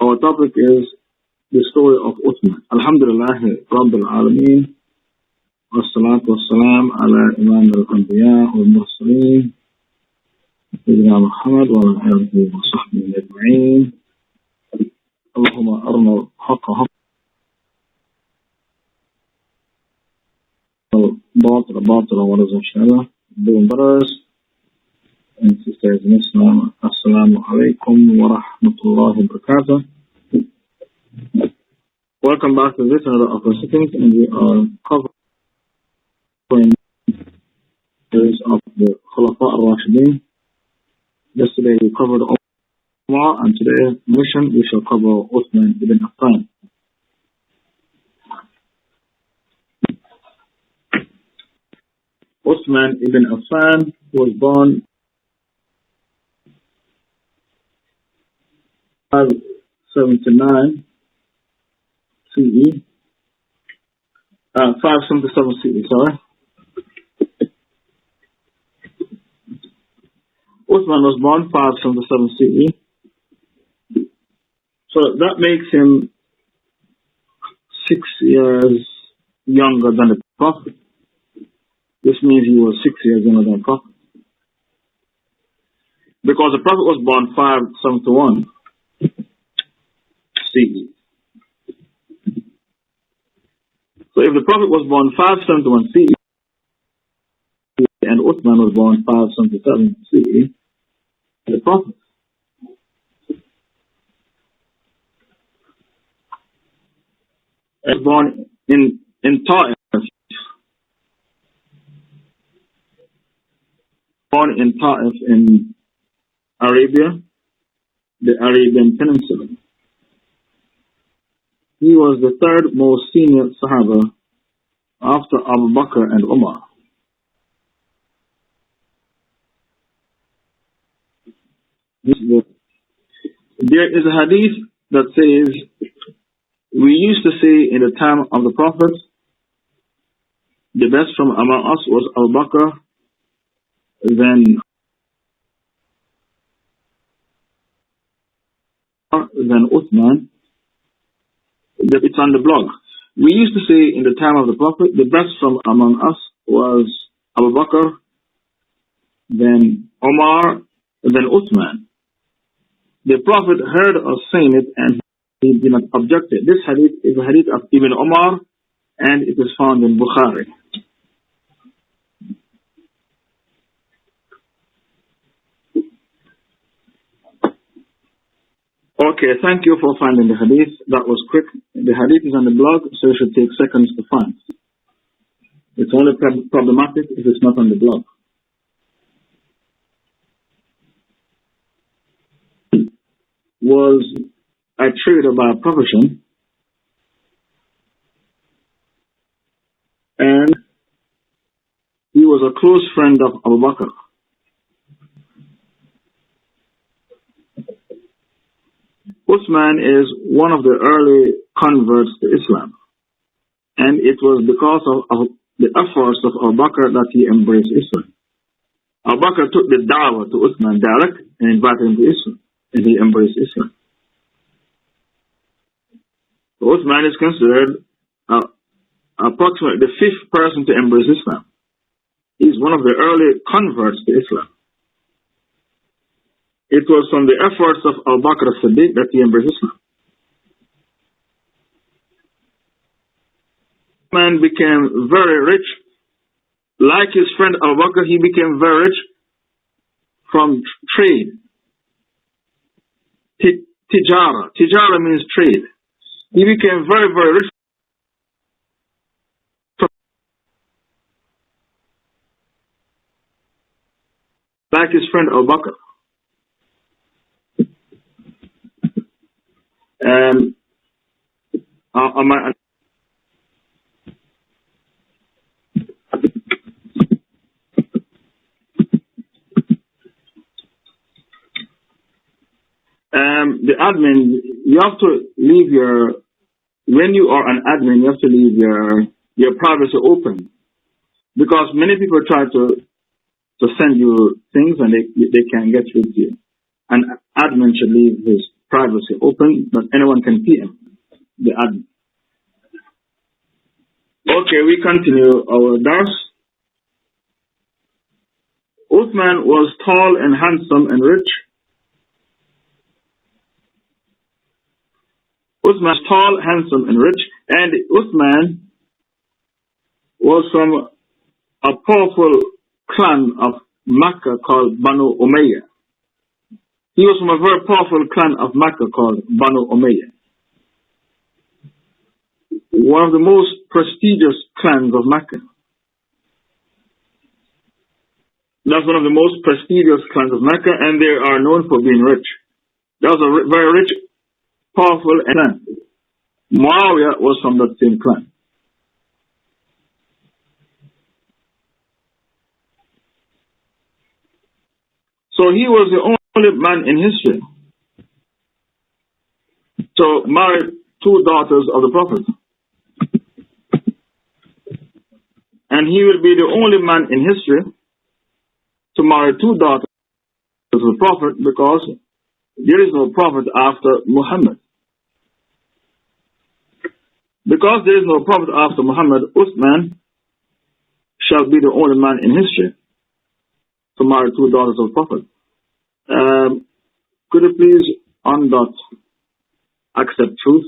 Our topic is the story of Uthman. Alhamdulillah, Rabbil Alameen. والصلاة والسلام على إمام الأنبياء والمرسلين سيدنا محمد وعلى آله وصحبه أجمعين. اللهم أرنا الحق حقا والباطل باطلا ورزقنا اجتنابه. Dear brothers and sisters in Islam, Assalamu alaikum wa rahmatullahi wa barakatuh. Welcome back to this another of our sittings, and we are covering of the Khulafa al-Rashidin. Yesterday we covered Umar, and today mission we shall cover Uthman ibn Affan. Uthman ibn Affan was born 579 CE, 577 CE, sorry. Uthman was born 577 CE. So that makes him 6 years younger than the Prophet. This means he was 6 years younger than the Prophet. Because the Prophet was born 571 CE. So if the Prophet was born 571 CE and Uthman was born 577 CE, the Prophet. He was born in Ta'if. Born in Ta'if in Arabia, the Arabian Peninsula. He was the third most senior Sahaba after Abu Bakr and Umar. There is a hadith that says, we used to say in the time of the Prophet, the best from among us was Abu Bakr, then Uthman. It's on the blog. We used to say in the time of the Prophet, the best from among us was Abu Bakr, then Umar, then Uthman. The Prophet heard us saying it and he did not object it. This hadith is a hadith of Ibn Umar and it is found in Bukhari. Okay, thank you for finding the hadith. That was quick. The hadith is on the blog, so it should take seconds to find. It's only problematic if it's not on the blog. Was a trader by profession, and he was a close friend of Abu Bakr. Uthman is one of the early converts to Islam, and it was because of the efforts of Abu Bakr that he embraced Islam. Abu Bakr took the da'wah to Uthman direct and invited him to Islam, and he embraced Islam. So Uthman is considered approximately the 5th person to embrace Islam. He's one of the early converts to Islam. It was from the efforts of Abu Bakr as-Siddiq that he embraced Islam. Man became very rich. Like his friend Abu Bakr, he became very rich from trade. Tijara. Tijara means trade. He became very, very rich like his friend Abu Bakr. The admin, you have to leave when you are an admin, you have to leave your privacy open, because many people try to send you things and they can't get through to you. An admin should leave his privacy, open, that anyone can see him, the admin. Okay, we continue our dars. Uthman was tall and handsome and rich. Uthman was tall, handsome, and rich, and Uthman was from a powerful clan of Makkah called Banu Umayyah. He was from a very powerful clan of Makkah called Banu Umayyah. One of the most prestigious clans of Makkah. That's one of the most prestigious clans of Makkah, and they are known for being rich. That was a very rich, powerful clan. Muawiyah was from that same clan. So he was the only man in history to marry two daughters of the Prophet. And he will be the only man in history to marry two daughters of the Prophet, because there is no Prophet after Muhammad. Because there is no Prophet after Muhammad, Uthman shall be the only man in history to marry two daughters of the Prophet. Could you please, on that, accept truth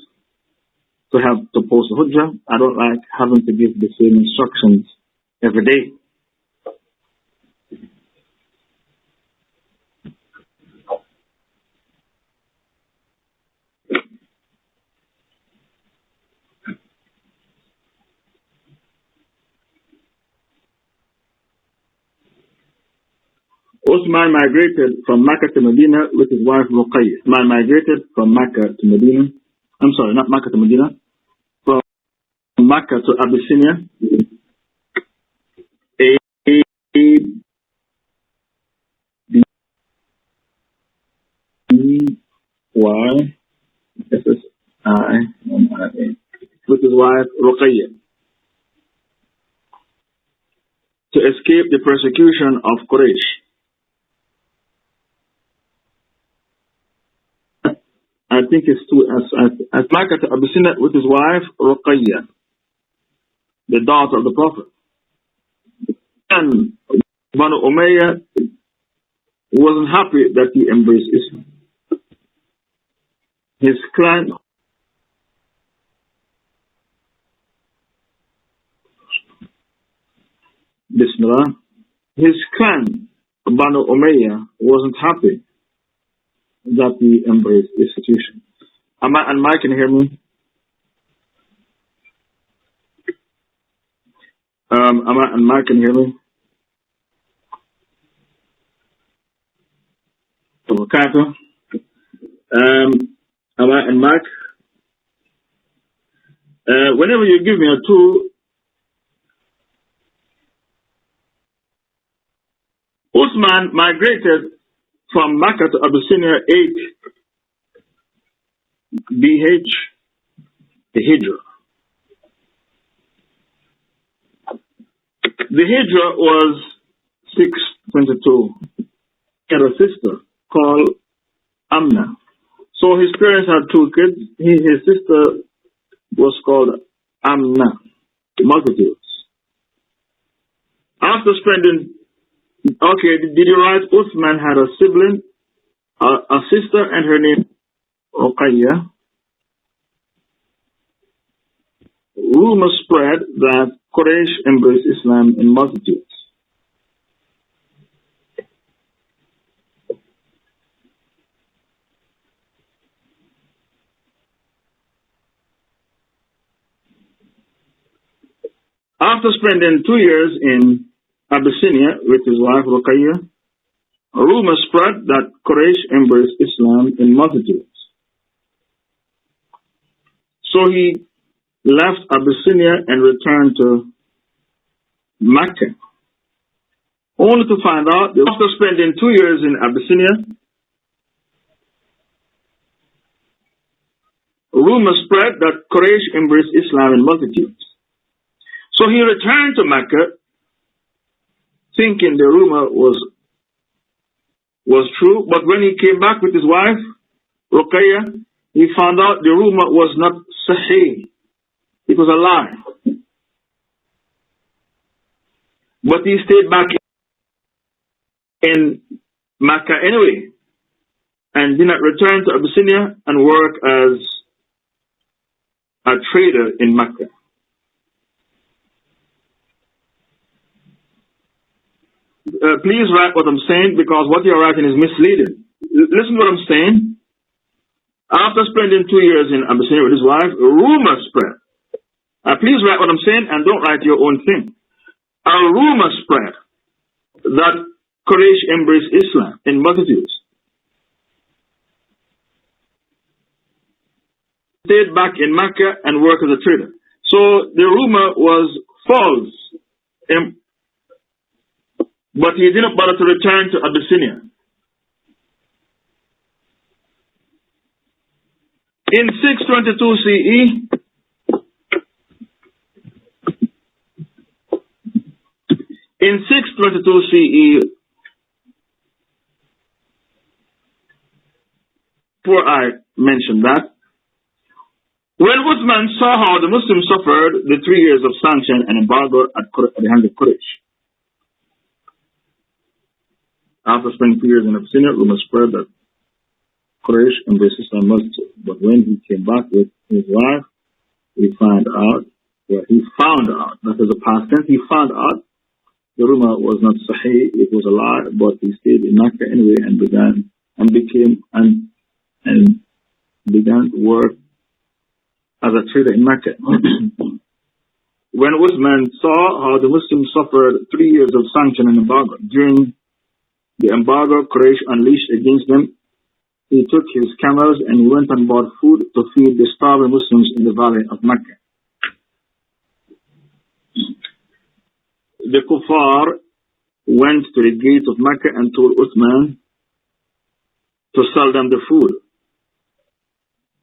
to have to post a hujjah? I don't like having to give the same instructions every day. Uthman migrated from Mecca to Medina with his wife Ruqayyah. Uthman migrated from Mecca to Medina. I'm sorry, not Mecca to Medina. From Mecca to Abyssinia. A-B-Y-S-S-I-M-I-A. With his wife Ruqayyah. To escape the persecution of Quraysh. I think it's two as Mecca to Abyssinia with his wife Ruqayyah, the daughter of the Prophet. And Banu Umayyah wasn't happy that he embraced Islam. His clan Bismillah. His clan Banu Umayyah wasn't happy that we embrace institution. And Mike, can you hear me? And Mike, can you hear me? And Mike, whenever you give me a tool, Uthman migrated from Mecca to Abyssinia 8 BH, the Hijr. The Hijr was 622. He had a sister called Amna. So his parents had two kids. His sister was called Amna, multitudes. After spending Okay, did you write Uthman had a sibling, a sister, and her name Ruqayyah? Rumors spread that Quraysh embraced Islam in multitudes. After spending 2 years in Abyssinia with his wife Ruqayyah, rumors spread that Quraysh embraced Islam in multitudes. So he left Abyssinia and returned to Mecca, only to find out that after spending 2 years in Abyssinia, rumors spread that Quraysh embraced Islam in multitudes. So he returned to Mecca, thinking the rumor was true, but when he came back with his wife Ruqayya, he found out the rumor was not sahih. It was a lie. But he stayed back in Mecca anyway, and did not return to Abyssinia and work as a trader in Mecca. Please write what I'm saying, because what you're writing is misleading. Listen to what I'm saying. After spending 2 years in Abyssinia with his wife, rumor spread. Please write what I'm saying and don't write your own thing. A rumor spread that Quraysh embraced Islam in multitudes. Stayed back in Mecca and worked as a trader. So the rumor was false. But he didn't bother to return to Abyssinia. In 622 CE, before I mentioned that, when Uthman saw how the Muslims suffered the 3 years of sanction and embargo at the hands of Quraysh, after spending 2 years in Abyssinia, rumors spread that Quraysh embraced Islam multitude. But when he came back with his wife, he found out, that is a past tense, he found out the rumor was not sahih, it was a lie, but he stayed in Mecca anyway and began to work as a trader in Mecca. When Uthman saw how the Muslims suffered 3 years of sanction and embargo, during the embargo Quraysh unleashed against them, he took his camels and he went and bought food to feed the starving Muslims in the valley of Mecca. The kuffar went to the gate of Mecca and told Uthman to sell them the food.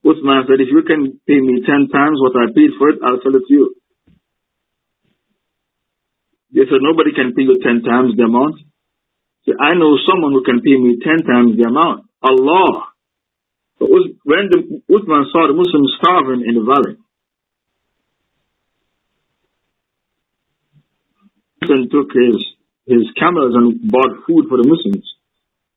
Uthman said, if you can pay me 10 times what I paid for it, I'll sell it to you. They said, nobody can pay you 10 times the amount. He said, I know someone who can pay me 10 times the amount. Allah. So when Uthman saw the Muslims starving in the valley, Uthman took his camels and bought food for the Muslims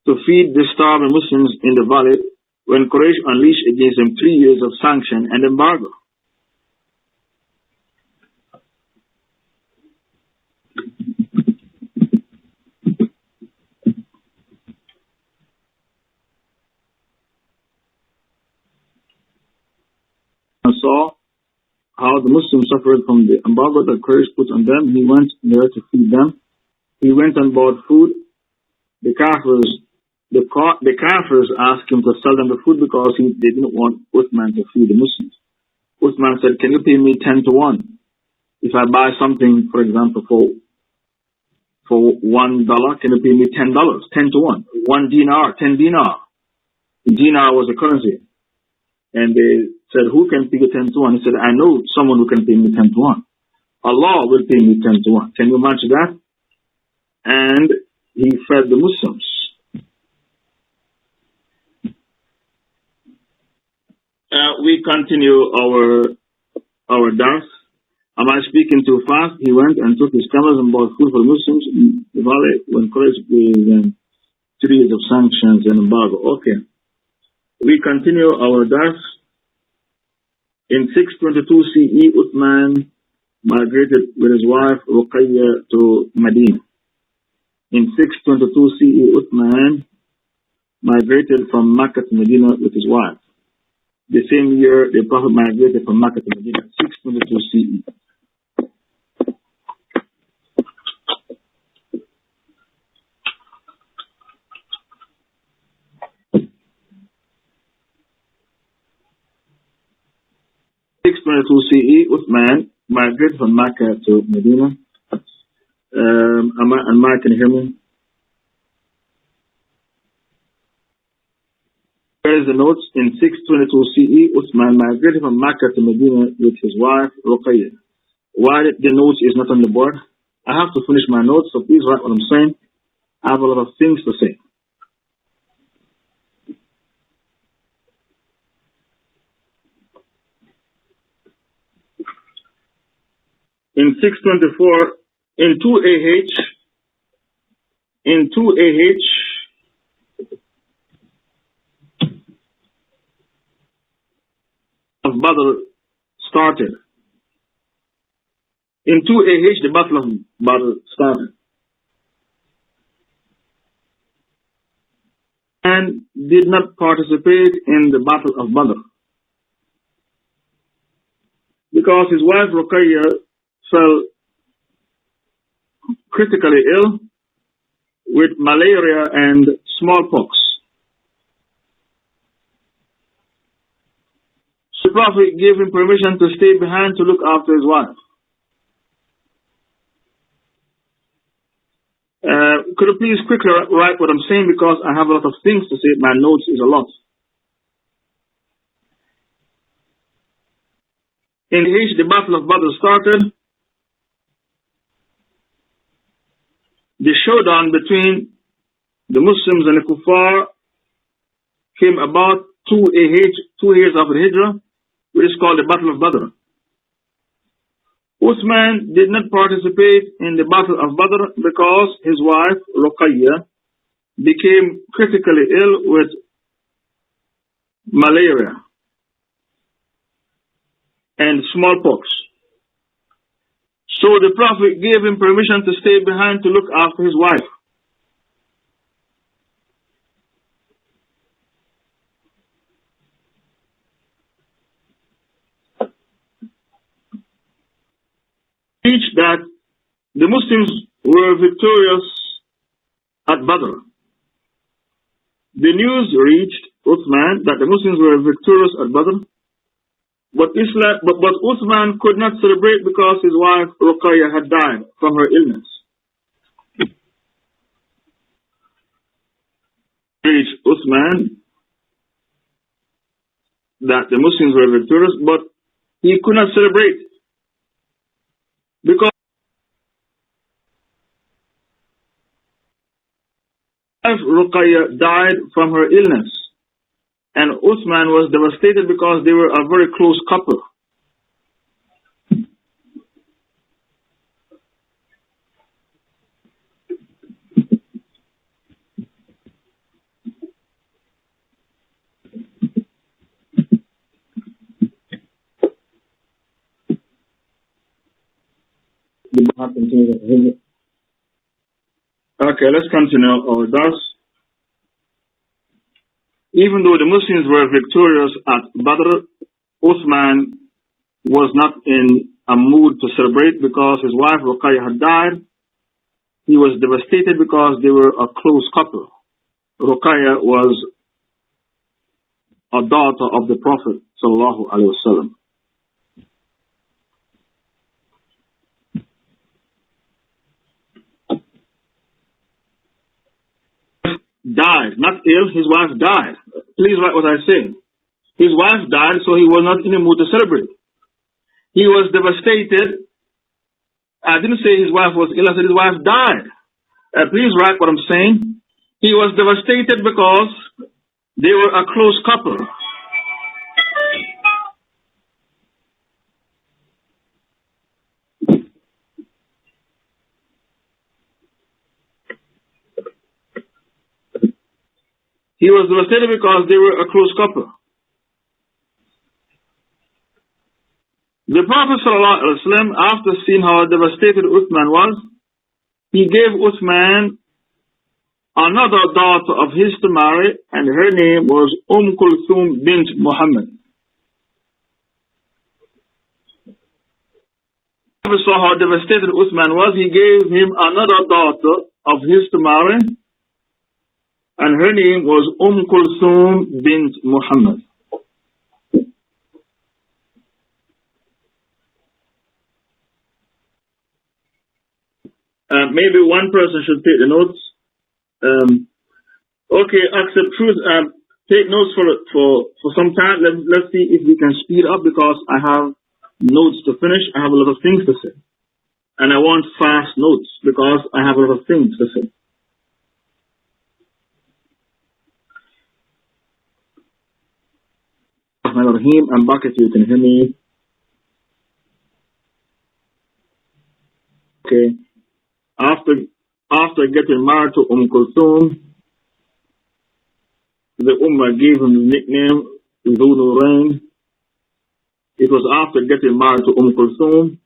to feed the starving Muslims in the valley when Quraysh unleashed against them 3 years of sanction and embargo. And saw how the Muslims suffered from the embargo that Quraysh put on them. He went there to feed them. He went and bought food. The Kafirs asked him to sell them the food because they didn't want Uthman to feed the Muslims. Uthman said, can you pay me 10 to 1? If I buy something, for example, for $1, can you pay me $10? 10 to 1. 1 dinar, 10 dinar. Dinar was a currency. And they said, who can pay you 10 to 1? He said, I know someone who can pay me 10 to 1. Allah will pay me 10 to 1. Can you match that? And he fed the Muslims. We continue our dars. Am I speaking too fast? He went and took his camels and bought food for the Muslims in the valley when Quraysh gave them 3 years of sanctions and embargo. Okay. We continue our dars. In 622 CE, Uthman migrated with his wife Ruqayya to Medina. In 622 CE, Uthman migrated from Mecca to Medina with his wife. The same year, the Prophet migrated from Mecca to Medina, 622 CE. Uthman migrated from Mecca to Medina. Am I can you hear me? Here is the notes. In 622 CE, Uthman migrated from Mecca to Medina with his wife Ruqayya. Why the notes is not on the board? I have to finish my notes, so please write what I'm saying. I have a lot of things to say. in 624 in 2AH of Badr started. In 2AH, the Battle of Badr started. And did not participate in the Battle of Badr because his wife Ruqayya fell critically ill with malaria and smallpox. So the Prophet gave him permission to stay behind to look after his wife. Could you please quickly write what I'm saying, because I have a lot of things to say. My notes is a lot. In the Battle of Badr started. The showdown between the Muslims and the Kuffar came about 2 years after the Hijrah, which is called the Battle of Badr. Uthman did not participate in the Battle of Badr because his wife, Ruqayya, became critically ill with malaria and smallpox. So the Prophet gave him permission to stay behind to look after his wife. Teach that the Muslims were victorious at Badr. The news reached Uthman that the Muslims were victorious at Badr, but Uthman could not celebrate because his wife Ruqayya had died from her illness. Reached Uthman that the Muslims were victorious, but he could not celebrate because Ruqayya died from her illness, and Uthman was devastated because they were a very close couple. Okay, let's continue our dars. Even though the Muslims were victorious at Badr, Uthman was not in a mood to celebrate because his wife Ruqayya had died. He was devastated because they were a close couple. Ruqayya was a daughter of the Prophet sallallahu alaihi wasallam. Died, not ill, his wife died. Please write what I say. His wife died, so he was not in the mood to celebrate. He was devastated. I didn't say his wife was ill, I said his wife died. Please write what I'm saying. He was devastated because they were a close couple. He was devastated because they were a close couple. The Prophet ﷺ, after seeing how devastated Uthman was, he gave Uthman another daughter of his to marry, and her name was Kulthum bint Muhammad. The Prophet saw how devastated Uthman was, he gave him another daughter of his to marry, and her name was Kulthum bint Muhammad. Maybe one person should take the notes. Okay, accept truth. Take notes for some time. Let's see if we can speed up, because I have notes to finish. I have a lot of things to say. And I want fast notes because I have a lot of things to say. I'm back if you can hear me. after getting married to Kulthum, the Ummah gave him the nickname Dhu Nurayn. It was after getting married to Kulthum,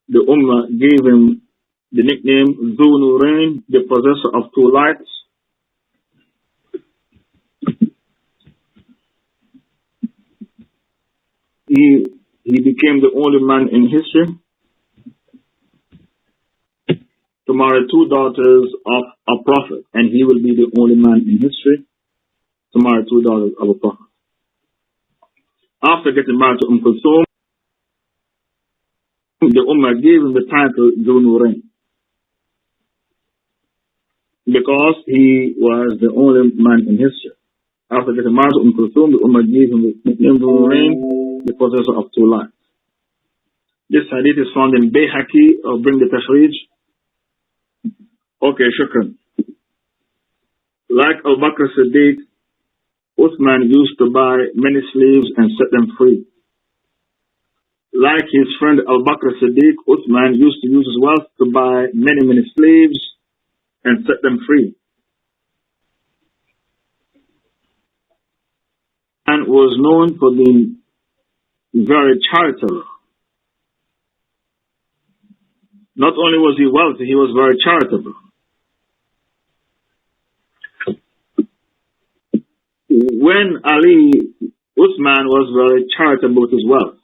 the Ummah gave him the nickname Dhu Nurayn, the possessor of two lights. He became the only man in history to marry two daughters of a prophet, and he will be the only man in history to marry two daughters of a prophet. After getting married to Kulthum, the Ummah gave him the title Dhu Nurayn because he was the only man in history. After getting married to Kulthum, the Ummah gave him the nickname Dhu Nurayn, the possessor of two lights. This hadith is found in Bayhaqi, or Bring the Takhrij. Okay, shukran. Like Abu Bakr Siddiq, Uthman used to buy many slaves and set them free. Like his friend Abu Bakr Siddiq, Uthman used to use his wealth to buy many slaves and set them free, and was known for being very charitable. Not only was he wealthy, he was very charitable. When Uthman was very charitable with his wealth.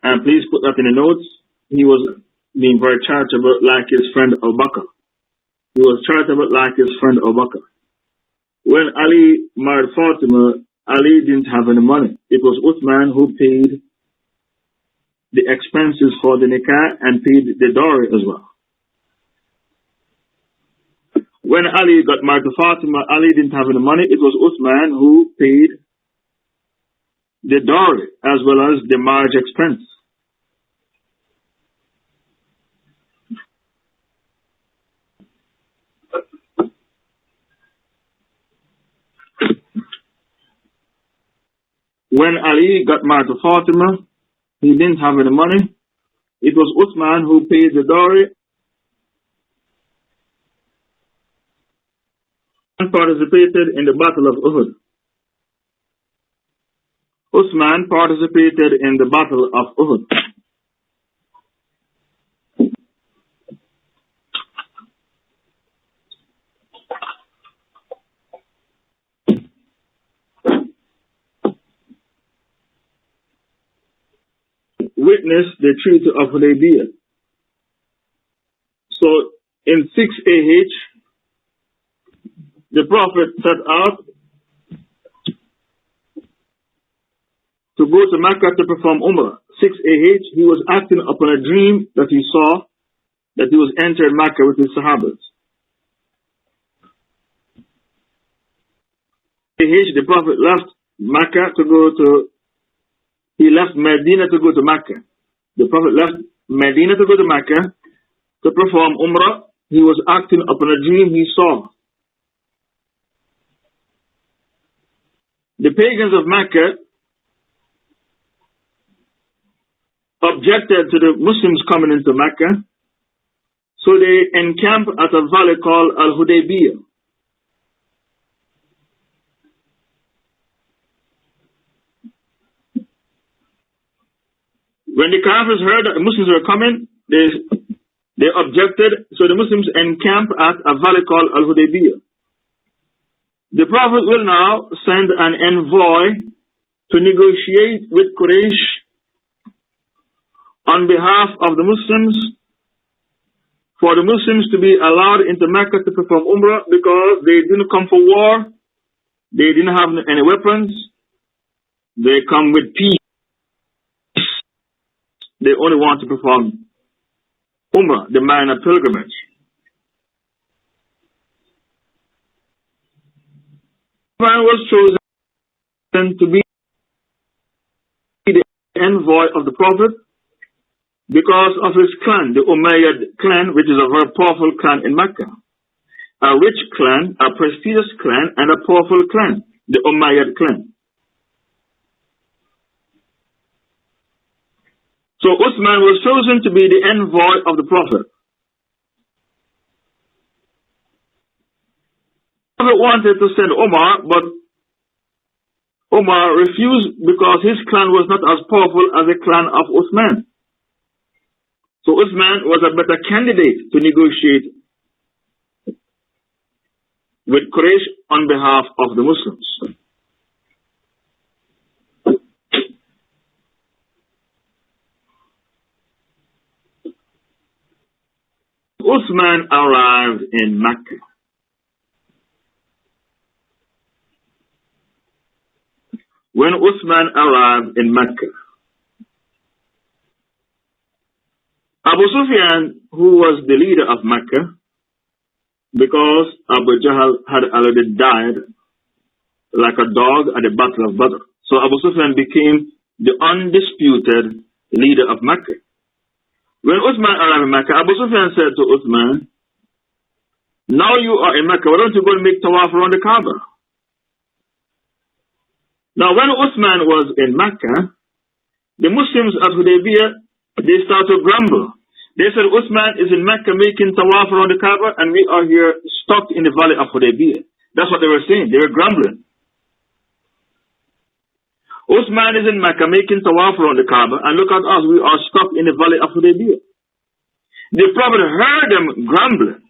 And please put that in the notes. He was being very charitable like his friend Abu Bakr. He was charitable like his friend Abu Bakr. When Ali married Fatima, Ali didn't have any money. It was Uthman who paid the expenses for the nikah and paid the dowry as well. When Ali got married to Fatima, Ali didn't have any money. It was Uthman who paid the dowry as well as the marriage expense. When Ali got married to Fatima, he didn't have any money. It was Uthman who paid the dowry and participated in the Battle of Uhud. Uthman participated in the Battle of Uhud. Witnessed the Treaty of Hudaybiyah. So in 6 AH, the Prophet set out to go to Mecca to perform Umrah. 6 AH, he was acting upon a dream that he saw that he was entering Mecca with his Sahabas. AH, the Prophet left Mecca to go to He left Medina to go to Mecca. The Prophet left Medina to go to Mecca to perform Umrah. He was acting upon a dream he saw. The pagans of Mecca objected to the Muslims coming into Mecca, so they encamped at a valley called al-Hudaybiyah. When the Kafirs heard that the Muslims were coming, they objected, so the Muslims encamped at a valley called al-Hudaybiyah. The Prophet will now send an envoy to negotiate with Quraysh on behalf of the Muslims, for the Muslims to be allowed into Mecca to perform Umrah, because they didn't come for war, they didn't have any weapons, they come with peace. They only want to perform Umrah, the minor pilgrimage. Uthman was chosen to be the envoy of the Prophet because of his clan, the Umayyad clan, which is a very powerful clan in Mecca. A rich clan, a prestigious clan, and a powerful clan, the Umayyad clan. So So Uthman was chosen to be the envoy of the Prophet. The Prophet wanted to send Omar, but Omar refused because his clan was not as powerful as the clan of Uthman. So Uthman was a better candidate to negotiate with Quraysh on behalf of the Muslims. Uthman arrived in Mecca. When Uthman arrived in Mecca, Abu Sufyan, who was the leader of Mecca, because Abu Jahl had already died like a dog at the Battle of Badr, so Abu Sufyan became the undisputed leader of Mecca. When Uthman arrived in Mecca, Abu Sufyan said to Uthman, now you are in Mecca, why don't you go and make tawaf around the Kaaba? Now when Uthman was in Mecca, the Muslims at Hudaybiyah, they started to grumble. They said, Uthman is in Mecca making tawaf around the Kaaba and we are here stuck in the valley of Hudaybiyah. That's what they were saying. They were grumbling. Uthman is in Mecca making tawaf around the Kaaba, and look at us, we are stuck in the valley of Hudaybiyah. The Prophet heard them grumbling.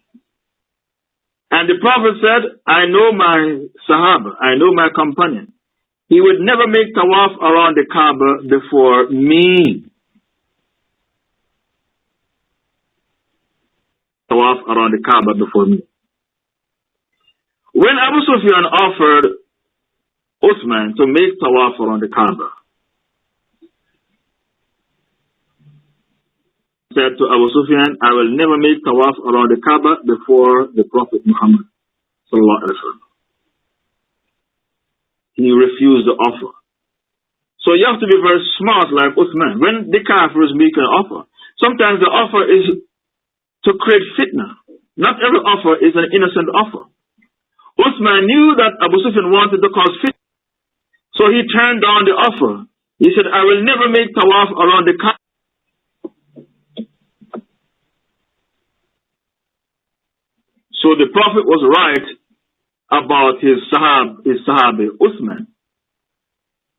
And the Prophet said, I know my Sahaba, I know my companion. He would never make tawaf around the Kaaba before me. Tawaf around the Kaaba before me. When Abu Sufyan offered Uthman to make tawaf around the Kaaba, said to Abu Sufyan, I will never make tawaf around the Kaaba before the Prophet Muhammad sallallahu alaihi wasallam. He refused the offer. So you have to be very smart like Uthman. When the Kafirs make an offer, sometimes the offer is to create fitna. Not every offer is an innocent offer. Uthman knew that Abu Sufyan wanted to cause fitna. So he turned down the offer. He said, I will never make tawaf around the Kaaba. So the Prophet was right about his Sahabi, Uthman.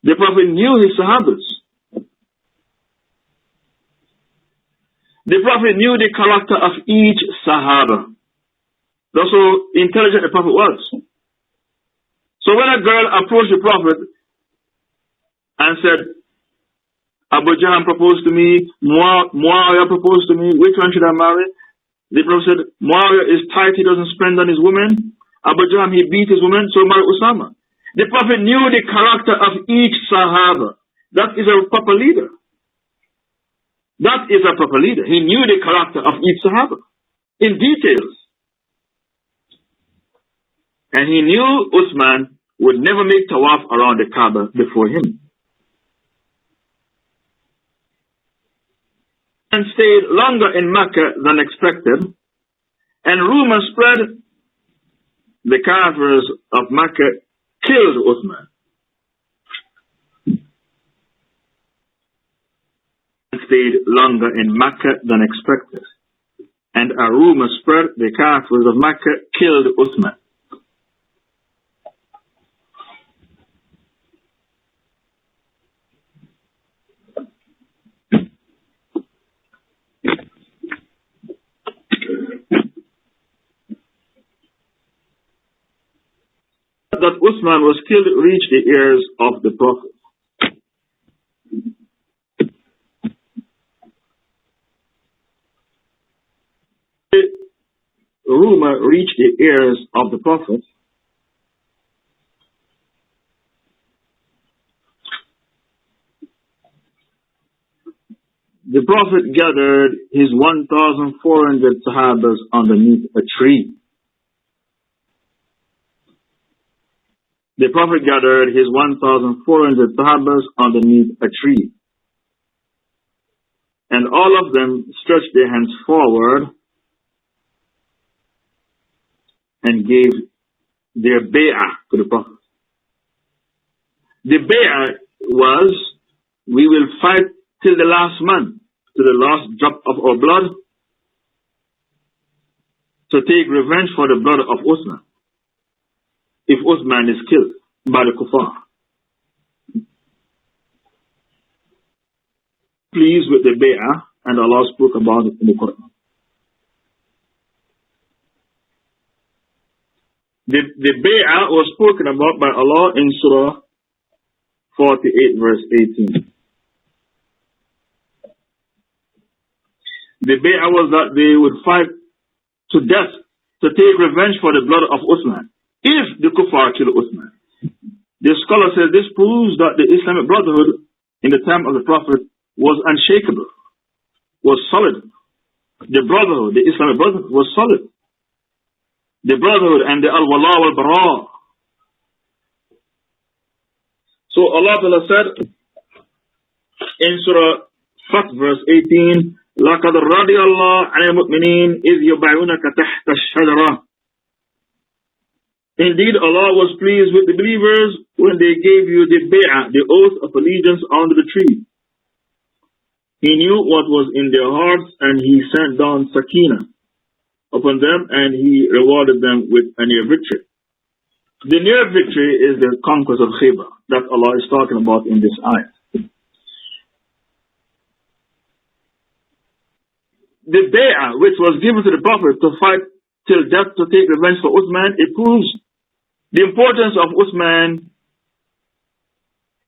The Prophet knew his Sahabas. The Prophet knew the character of each Sahaba. That's how intelligent the Prophet was. So when a girl approached the Prophet and said, Abu Jahl proposed to me, Muawiyah proposed to me, which one should I marry? The Prophet said, Muawiyah is tight, he doesn't spend on his woman. Abu Jahl, he beat his woman, so marry Usama. The Prophet knew the character of each Sahaba. That is a proper leader. That is a proper leader. He knew the character of each Sahaba in details. And he knew Uthman would never make tawaf around the Kaaba before him. And stayed longer in Mecca than expected, and rumors spread the Kafirs of Mecca killed Uthman. And stayed longer in Mecca than expected, and a rumor spread the Kafirs of Mecca killed Uthman. That Uthman was killed reached the ears of the Prophet. The rumor reached the ears of the Prophet. The Prophet gathered his 1,400 Sahabas underneath a tree. The Prophet gathered his 1,400 Sahabas underneath a tree. And all of them stretched their hands forward and gave their bay'ah to the Prophet. The bay'ah was, we will fight till the last man. to the last drop of our blood to take revenge for the blood of Uthman if Uthman is killed by the kuffar. Pleased with the bay'ah, and Allah spoke about it in the Quran. The bay'ah was spoken about by Allah in Surah 48 verse 18. The bay'ah was that they would fight to death to take revenge for the blood of Uthman if the kuffar kill Uthman. The scholar says this proves that the Islamic Brotherhood in the time of the Prophet was unshakable, was solid. The Brotherhood, the Islamic Brotherhood was solid. The Brotherhood and the al-Wala wal-Bara. So Allah Ta'ala said in Surah Fath verse 18, لَقَدْ رَضِيَ اللَّهُ عَنِ الْمُؤْمِنِينَ إِذْ يُبَيْعُونَكَ تَحْتَ الشَّجَرَةِ. Indeed, Allah was pleased with the believers when they gave you the bay'ah, the oath of allegiance under the tree. He knew what was in their hearts, and He sent down Sakina upon them, and He rewarded them with a near victory. The near victory is the conquest of Khaybar that Allah is talking about in this ayah. The bay'ah which was given to the Prophet to fight till death to take revenge for Uthman, it proves the importance of Uthman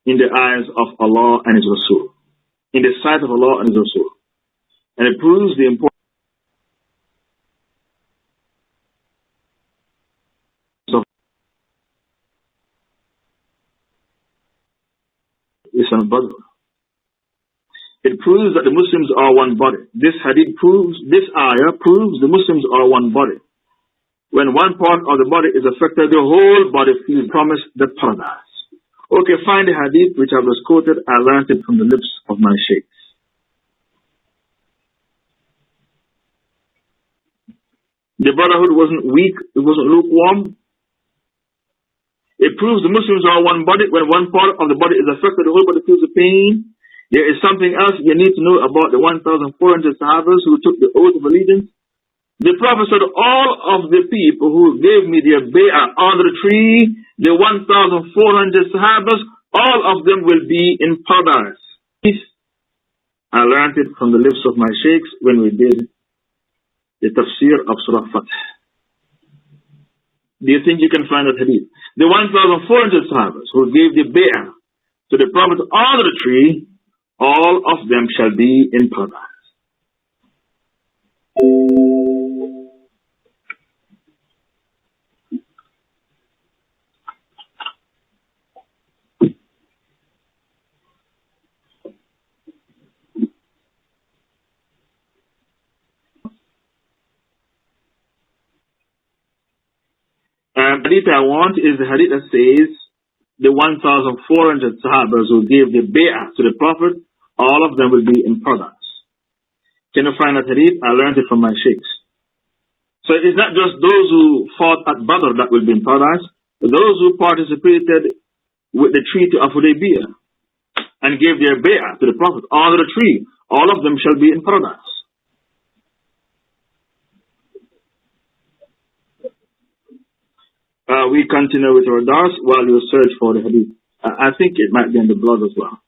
in the eyes of Allah and His Rasul, in the sight of Allah and His Rasul. And it proves the importance of Islamic Brotherhood. It proves that the Muslims are one body. This hadith proves, this ayah proves the Muslims are one body. When one part of the body is affected, the whole body feels promised the paradise. Okay, find the hadith which I was quoted. I learned it from the lips of my Shaykh. The brotherhood wasn't weak, it wasn't lukewarm. It proves the Muslims are one body. When one part of the body is affected, the whole body feels the pain. There is something else you need to know about the 1,400 Sahabas who took the oath of allegiance. The Prophet said, all of the people who gave me their bay'ah under the tree, the 1,400 Sahabas, all of them will be in paradise. I learned it from the lips of my sheikhs when we did the Tafseer of Surah Fath. Do you think you can find that hadith? The 1,400 Sahabas who gave the bay'ah to the Prophet under the tree, all of them shall be in paradise. The hadith I want is the hadith that says the 1,400 Sahabas who gave the bay'ah to the Prophet, all of them will be in paradise. Can you find that hadith? I learned it from my sheikhs. So it's not just those who fought at Badr that will be in paradise, but those who participated with the treaty of Hudaybiyah and gave their bay'ah to the Prophet under the tree, all of them shall be in paradise. We continue with our dars while you search for the hadith. I think it might be on the blog as well.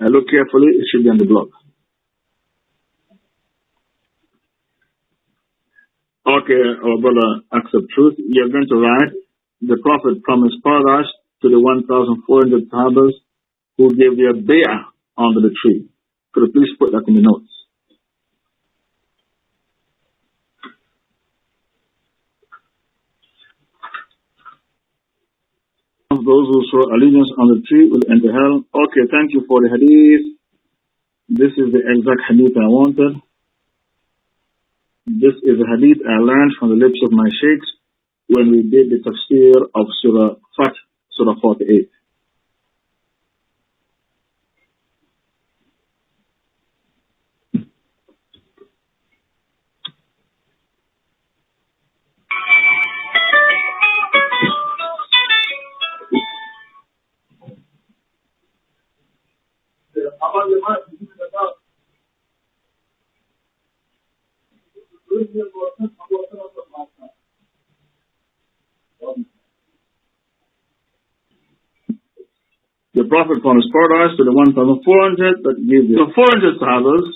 Look carefully, it should be on the blog. Okay, our brother accept truth. You're going to write, the Prophet promised paradise to the 1,400 Sahabas who gave their bay'ah under the tree. Could you please put that in the notes? Those who show allegiance on the tree will enter hell. Okay, thank you for the hadith. This is the exact hadith I wanted. This is the hadith I learned from the lips of my sheikhs when we did the tafsir of Surah Fath, Surah 48. The Prophet promised paradise to the 1,400 that gave the 400 Sahabas.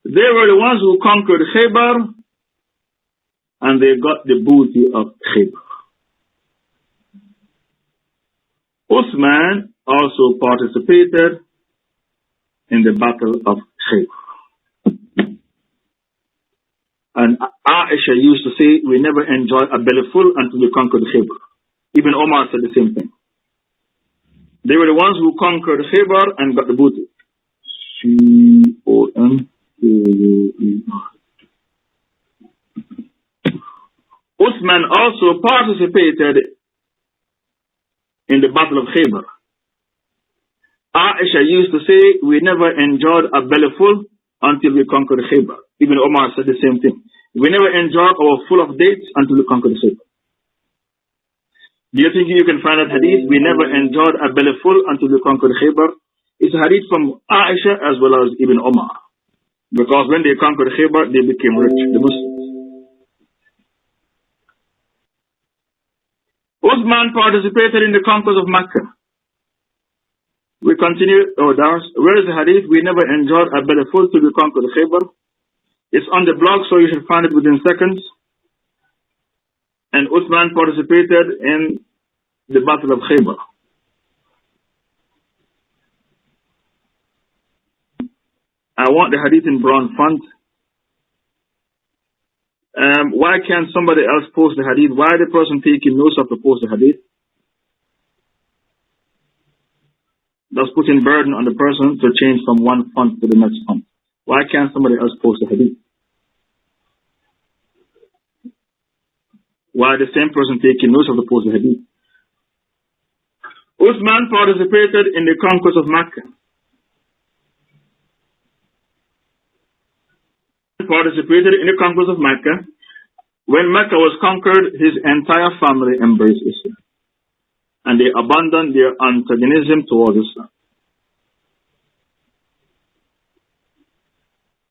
They were the ones who conquered Khaybar, and they got the booty of Khaybar. Uthman also participated in the battle of Khaybar. And Aisha used to say, we never enjoy a belly full until we conquered Khaybar. Even Omar said the same thing. They were the ones who conquered Khaybar and got the booty. Uthman also participated in the battle of Khaybar. Aisha used to say, we never enjoyed a belly full until we conquered Khaybar. Even Omar said the same thing. We never enjoyed our full of dates until we conquered Khaybar. Do you think you can find that hadith? We never enjoyed a belly full until we conquered Khaybar. It's a hadith from Aisha as well as Ibn Omar. Because when they conquered Khaybar, they became rich, the Muslims. Uthman participated in the conquest of Mecca. We continue our dars. Where is the hadith? We never enjoyed a belly full till we conquered Khaybar. It's on the blog, so you should find it within seconds. And Uthman participated in the battle of Khaybar. I want the hadith in brown font. Why can't somebody else post the hadith? Why the person taking notes of to post the hadith? That's putting burden on the person to change from one font to the next font. Why can't somebody else post the hadith? Why the same person taking notes of the post the hadith? Uthman participated in the conquest of Mecca. Participated in the conquest of Mecca. When Mecca was conquered, his entire family embraced Islam. And they abandoned their antagonism towards Islam.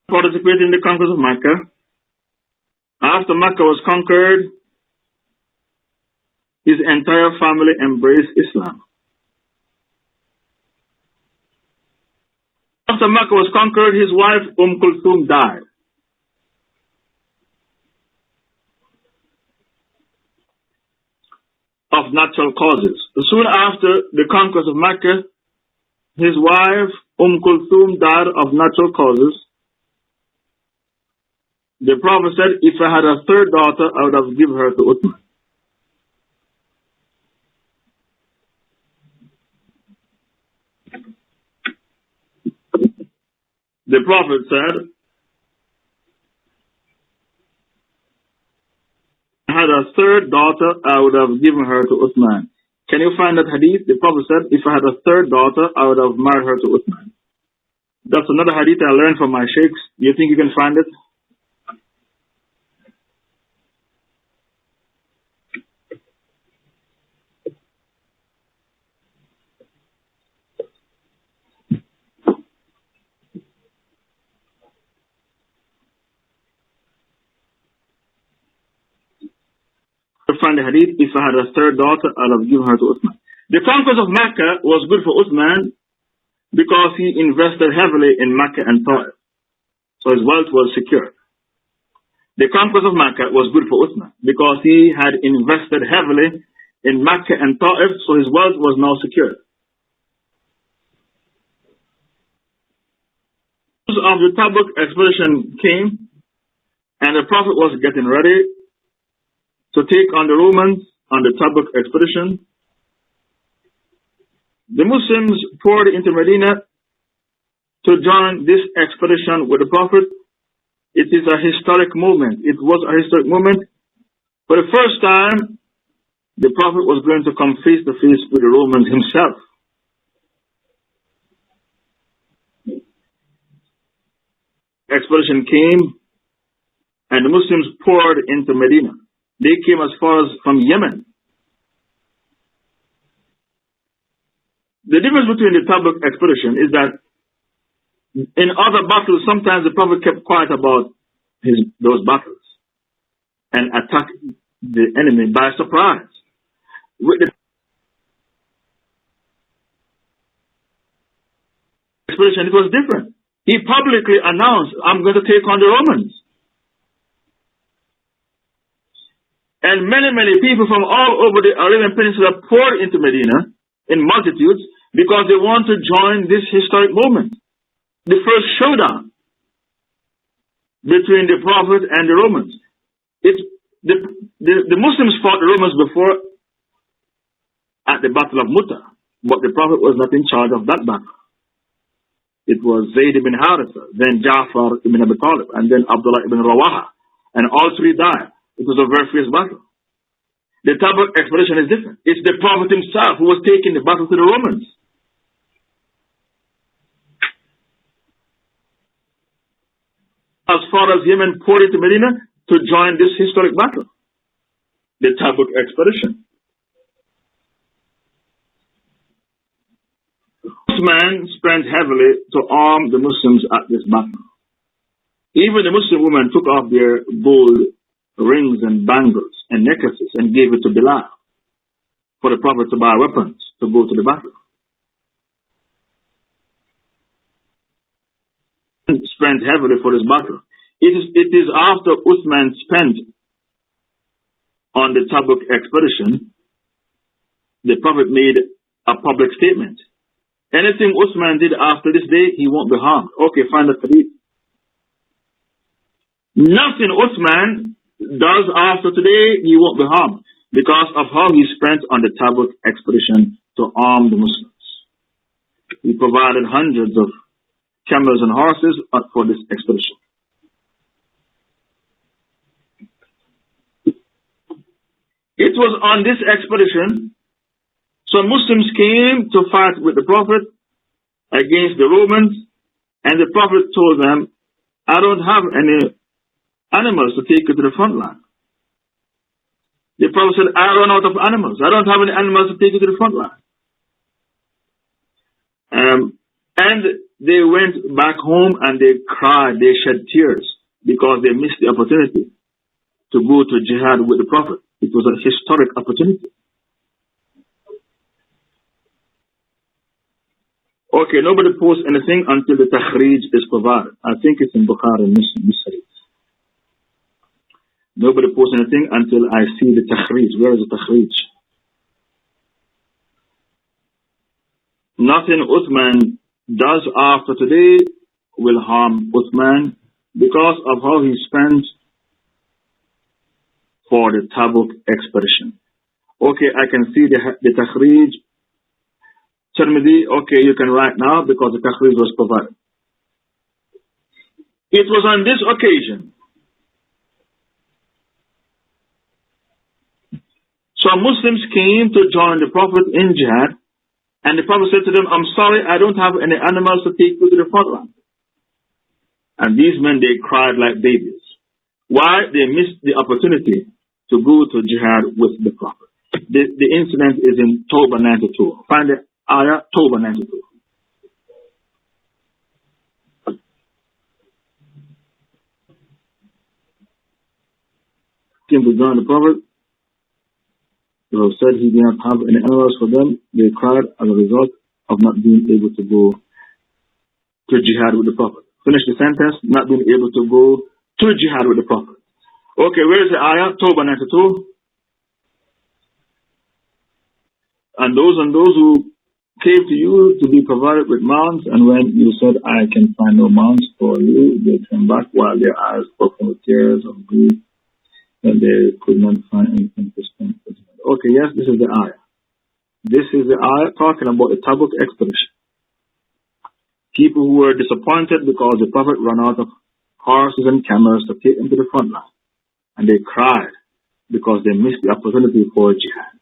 Participated in the conquest of Mecca. After Mecca was conquered, his entire family embraced Islam. After Mecca was conquered, his wife Kulthum died. Of natural causes. Soon after the conquest of Mecca, his wife Kulthum died of natural causes. The Prophet said, if I had a third daughter, I would have given her to Uthman. The Prophet said, had a third daughter, I would have given her to Uthman. Can you find that hadith? The Prophet said, if I had a third daughter, I would have married her to Uthman. That's another hadith I learned from my sheikhs. Do you think you can find it? Find the hadith, if I had a third daughter, I'd have given her to Uthman. The conquest of Mecca was good for Uthman because he invested heavily in Mecca and Ta'if. So his wealth was secure. The conquest of Mecca was good for Uthman because he had invested heavily in Mecca and Ta'if, so his wealth was now secure. Of the Tabuk expedition came, and the Prophet was getting ready to take on the Romans on the Tabuk expedition. The Muslims poured into Medina to join this expedition with the Prophet. It is a historic moment. It was a historic moment. For the first time, the Prophet was going to come face to face with the Romans himself. Expedition came, and the Muslims poured into Medina. They came as far as from Yemen. The difference between the Tabuk expedition is that in other battles, sometimes the Prophet kept quiet about those battles and attack the enemy by surprise. With the expedition, it was different. He publicly announced, I'm going to take on the Romans. And many people from all over the Arabian Peninsula poured into Medina in multitudes because they want to join this historic moment. The first showdown between the Prophet and the Romans. The Muslims fought the Romans before at the Battle of Mu'tah, but the Prophet was not in charge of that battle. It was Zayd ibn Haritha, then Ja'far ibn Abi Talib, and then Abdallah ibn Rawaha, and all three died. It was a very fierce battle. The Tabuk expedition is different. It's the Prophet himself who was taking the battle to the Romans. As far as Yemen poured into Medina to join this historic battle, the Tabuk expedition. Usman spent heavily to arm the Muslims at this battle. Even the Muslim women took off their gold rings and bangles and necklaces and gave it to Bilal for the Prophet to buy weapons to go to the battle. Spent heavily for this battle. It is after Uthman spent on the Tabuk expedition, the Prophet made a public statement. Anything Uthman did after this day, he won't be harmed. Okay, find the hadith. Nothing Uthman does after today, he won't be harmed because of how he spent on the Tabuk expedition to arm the Muslims. He provided hundreds of camels and horses for this expedition. It was on this expedition, some Muslims came to fight with the Prophet against the Romans, and the Prophet told them, I don't have any animals to take you to the front line. The Prophet said, I run out of animals. I don't have any animals to take you to the front line. And they went back home and they cried, they shed tears because they missed the opportunity to go to jihad with the Prophet. It was a historic opportunity. Okay, nobody posts anything until the takhrij is provided. I think it's in Bukhari, Muslim. Nobody posts anything until I see the takhrij. Where is the takhrij? Nothing Uthman does after today will harm Uthman because of how he spent for the Tabuk expedition. Okay, I can see the takhrij. Tirmidhi, okay, you can write now because the takhrij was provided. It was on this occasion some Muslims came to join the Prophet in jihad, and the Prophet said to them, I'm sorry, I don't have any animals to take you to the front line. And these men, they cried like babies. Why? They missed the opportunity to go to jihad with the Prophet. The incident is in Tawbah 92. Find the ayah, Tawbah 92. Came to join the Prophet. The Prophet said he did not have any animals for them. They cried as a result of not being able to go to jihad with the Prophet. Finish the sentence, not being able to go to jihad with the Prophet. Okay, where is the ayah? Tawbah 92. And those who came to you to be provided with mounts, and when you said, I can find no mounts for you, they came back while their eyes broken with tears of grief, and they could not find anything to spend. Okay, yes, this is the ayah. This is the ayah talking about the Tabuk expedition. People who were disappointed because the Prophet ran out of horses and camels to take them to the front line. And they cried because they missed the opportunity for jihad.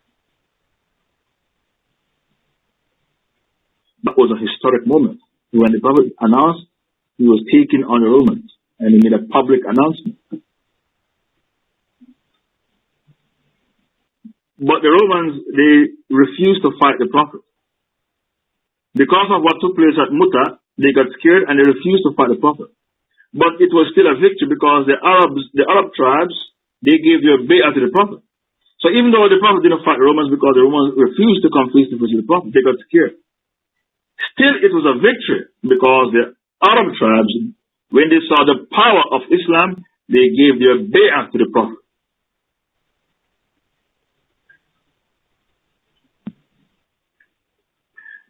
That was a historic moment. When the Prophet announced he was taking on the Romans, and he made a public announcement. But the Romans, they refused to fight the Prophet. Because of what took place at Mu'tah, they got scared and they refused to fight the Prophet. but it was still a victory because the Arab tribes, they gave their bay'ah to the Prophet. So even though the Prophet didn't fight the Romans because the Romans refused to come face to face with the Prophet, they got scared. Still, it was a victory because the Arab tribes, when they saw the power of Islam, they gave their bay'ah to the Prophet.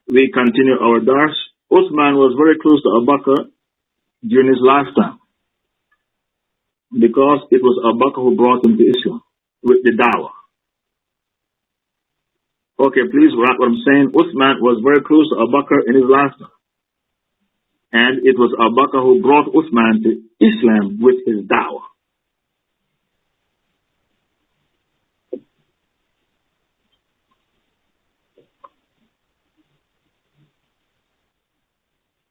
We continue our dars. Uthman was very close to Abu Bakr during his lifetime because it was Abu Bakr who brought him to Islam with the dawah. Okay, please write what I'm saying. Uthman was very close to Abu Bakr in his lifetime. And it was Abu Bakr who brought Uthman to Islam with his dawah.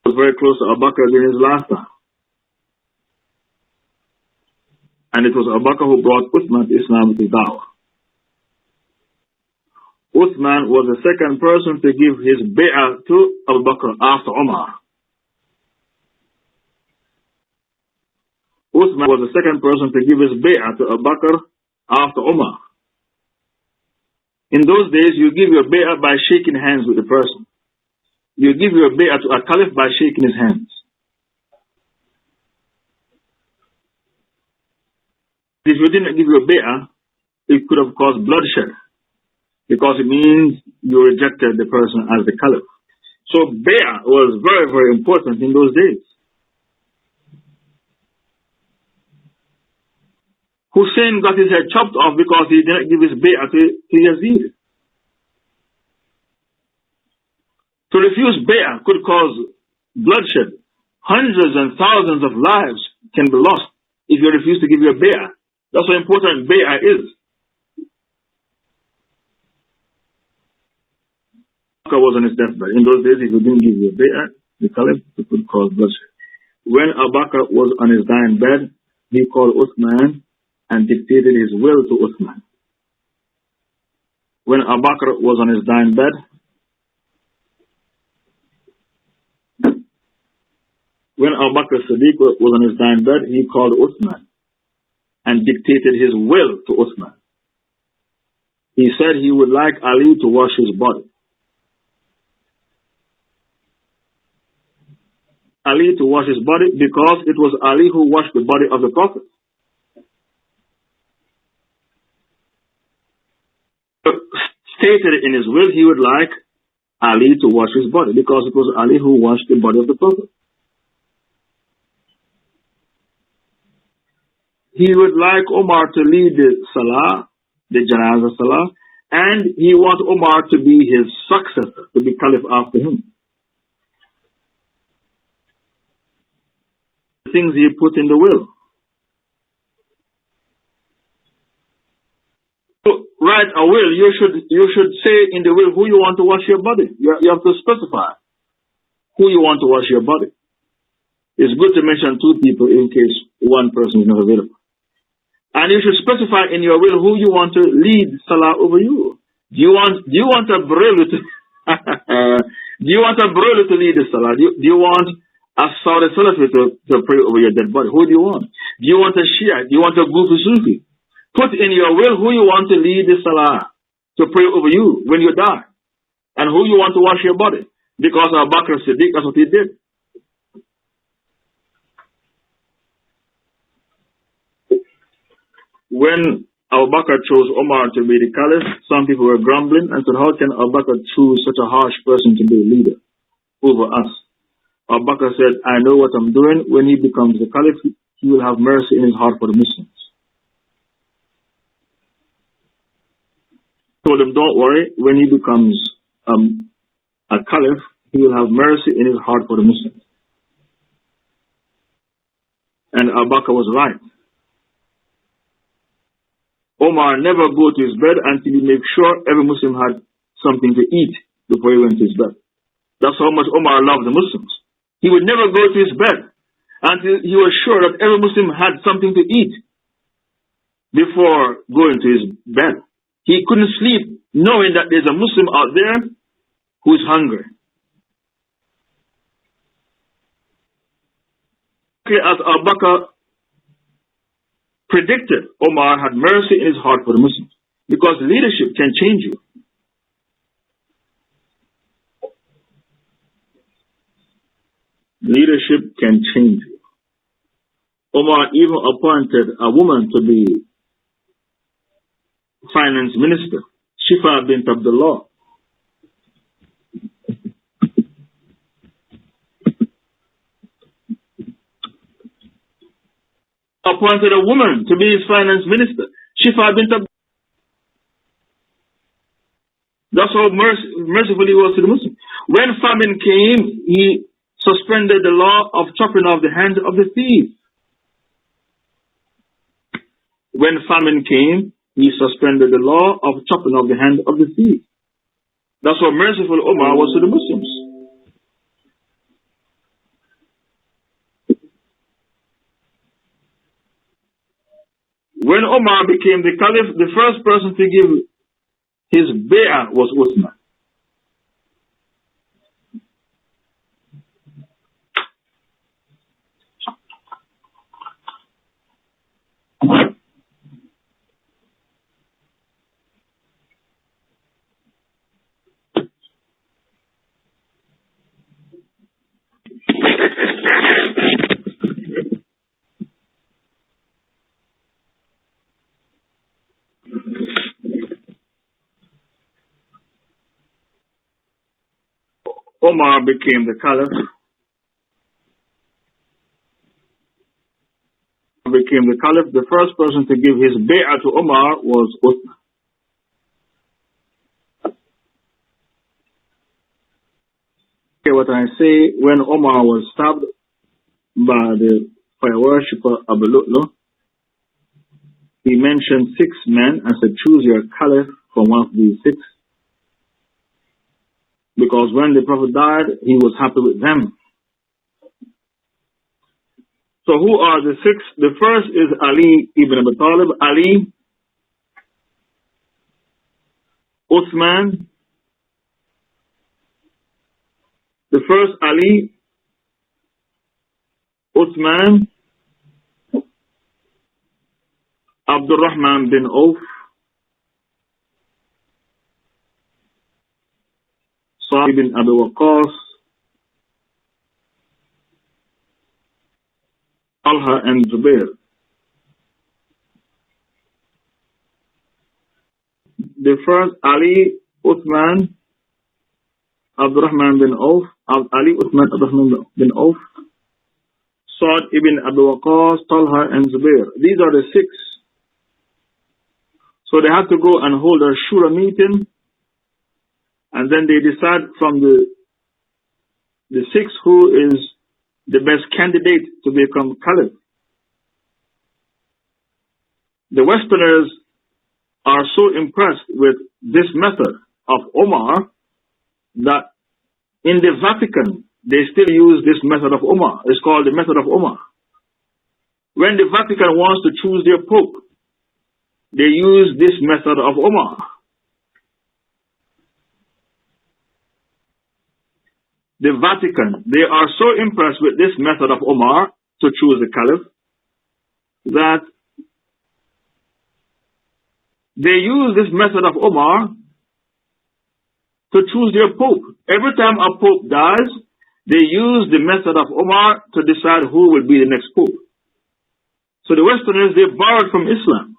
He was very close to Abu Bakr in his lifetime. And it was Abu Bakr who brought Uthman to Islam with his dawah. Uthman was the second person to give his bay'ah to Abu Bakr after Umar. Uthman was the second person to give his bay'ah to Abu Bakr after Umar. In those days, you give your bay'ah by shaking hands with the person. You give your bay'ah to a caliph by shaking his hands. If you didn't give your bay'ah, it could have caused bloodshed, because it means you rejected the person as the caliph. So bay'ah was very, very important in those days. Hussein got his head chopped off because he didn't give his bay'ah to Yazid. To refuse bay'ah could cause bloodshed. Hundreds and thousands of lives can be lost if you refuse to give your bay'ah. That's how important bay'ah is. Abu Bakr was on his deathbed. In those days, if you didn't give your bay'ah, the caliph, it could cause bloodshed. When Abu Bakr was on his dying bed, he called Uthman and dictated his will to Uthman. When Abu Bakr was on his dying bed, was on his dying bed, he called Uthman and dictated his will to Uthman. He said he would like Ali to wash his body. Ali to wash his body because it was Ali who washed the body of the Prophet. Stated in his will, he would like Ali to wash his body because it was Ali who washed the body of the Prophet. He would like Omar to lead the Salah, the Janazah Salah, and he wants Omar to be his successor, to be Caliph after him. The things he put in the will. To write a will, you should say in the will who you want to wash your body. You have to specify who you want to wash your body. It's good to mention two people in case one person is not available. And you should specify in your will who you want to lead Salah over you. Do you want a Verily to do you want a Verily to lead the Salah? Do you want a Saudi Salafi to pray over your dead body? Who do you want? Do you want a Shia? Do you want a Gufi Sufi? Put in your will who you want to lead the Salah, to pray over you when you die, and who you want to wash your body. Because Abu Bakr Siddiq, that's what he did. When Abu Bakr chose Omar to be the caliph, some people were grumbling and said, how can Abu Bakr choose such a harsh person to be a leader over us? Abu Bakr said, I know what I'm doing. When he becomes the caliph, he will have mercy in his heart for the Muslims. Told him, don't worry, when he becomes a caliph, he will have mercy in his heart for the Muslims. And Abu Bakr was right. Omar never go to his bed until he make sure every Muslim had something to eat before he went to his bed. That's how much Omar loved the Muslims. He would never go to his bed until he was sure that every Muslim had something to eat before going to his bed. He couldn't sleep knowing that there's a Muslim out there who's hungry. As Abu Bakr predicted, Omar had mercy in his heart for the Muslims. Because leadership can change you. Leadership can change you. Omar even appointed a woman to be finance minister, Shifa bint Abdallah. Appointed a woman to be his finance minister, Shifa bint Abdallah. That's how merciful he was to the Muslims. When famine came, he suspended the law of chopping off the hands of the thief. When famine came, he suspended the law of chopping off the hand of the thief. That's how merciful Omar was to the Muslims. When Omar became the caliph, the first person to give his bay'ah was Uthman. Omar became the caliph. The first person to give his bay'ah to Omar was Uthman. Okay, what I say, when Omar was stabbed by the fire worshipper Abu Lu'lu, he mentioned 6 men and said, choose your caliph from one of these 6. Because when the Prophet died, he was happy with them. So who are the 6? The first is Ali ibn Abi Talib. Ali, Uthman. The first Ali, Uthman, Abdurrahman bin Auf, Sa'd ibn Abi Waqqas, Talha and Zubair. The first Ali, Uthman, Abdurrahman bin Auf, Ali, Uthman, Abdurrahman bin Auf, Sa'd ibn Abi Waqqas, Talha and Zubair. These are the 6. So they had to go and hold a shura meeting, and then they decide from the 6 who is the best candidate to become caliph. The Westerners are so impressed with this method of Omar that in the Vatican they still use this method of Omar. It's called the method of Omar. When the Vatican wants to choose their pope, they use this method of Omar. The Vatican, they are so impressed with this method of Omar to choose the caliph that they use this method of Omar to choose their pope. Every time a pope dies, they use the method of Omar to decide who will be the next pope. So the Westerners, they borrowed from Islam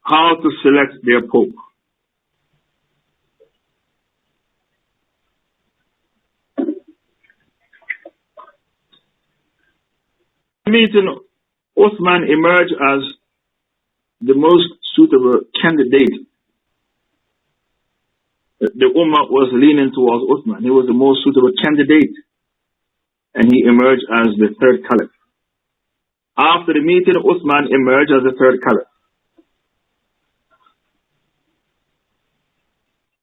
how to select their pope. Meeting, Uthman emerged as the most suitable candidate. The Ummah was leaning towards Uthman. He was the most suitable candidate, and he emerged as the 3rd caliph. After the meeting, Uthman emerged as the 3rd caliph.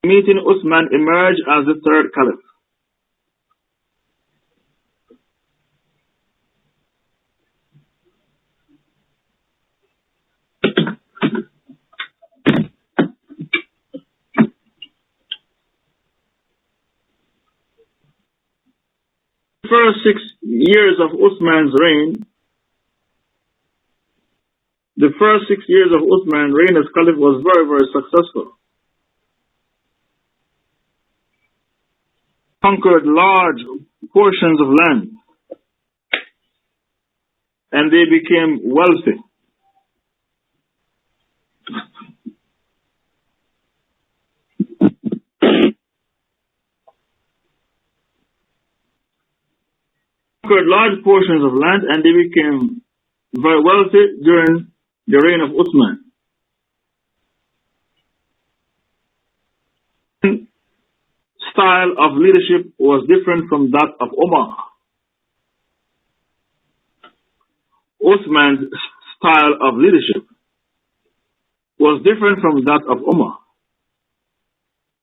Meeting, Uthman emerged as the 3rd caliph. first 6 years of Uthman's reign, the first 6 years of Uthman's reign as Caliph was very, very successful. Conquered large portions of land, and they became wealthy. Conquered large portions of land, and they became very wealthy during the reign of Uthman. Style of leadership was different from that of Umar. Uthman's style of leadership was different from that of Umar.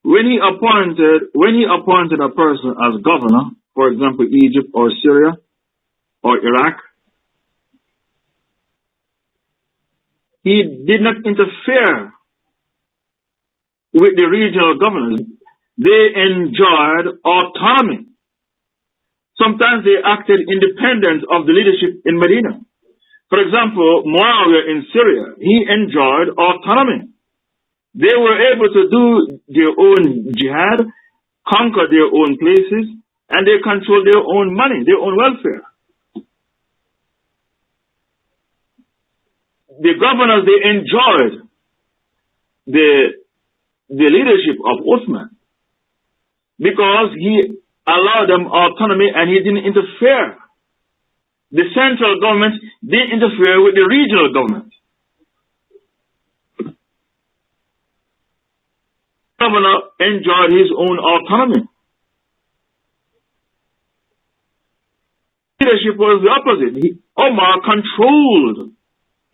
When he appointed a person as governor, for example, Egypt or Syria or Iraq, he did not interfere with the regional governors. They enjoyed autonomy. Sometimes they acted independent of the leadership in Medina. For example, Muawiyah in Syria, he enjoyed autonomy. They were able to do their own jihad, conquer their own places, and they control their own money, their own welfare. The governors, they enjoyed the leadership of Uthman because he allowed them autonomy and he didn't interfere. The central government didn't interfere with the regional government. The governor enjoyed his own autonomy. Leadership was the opposite. Omar controlled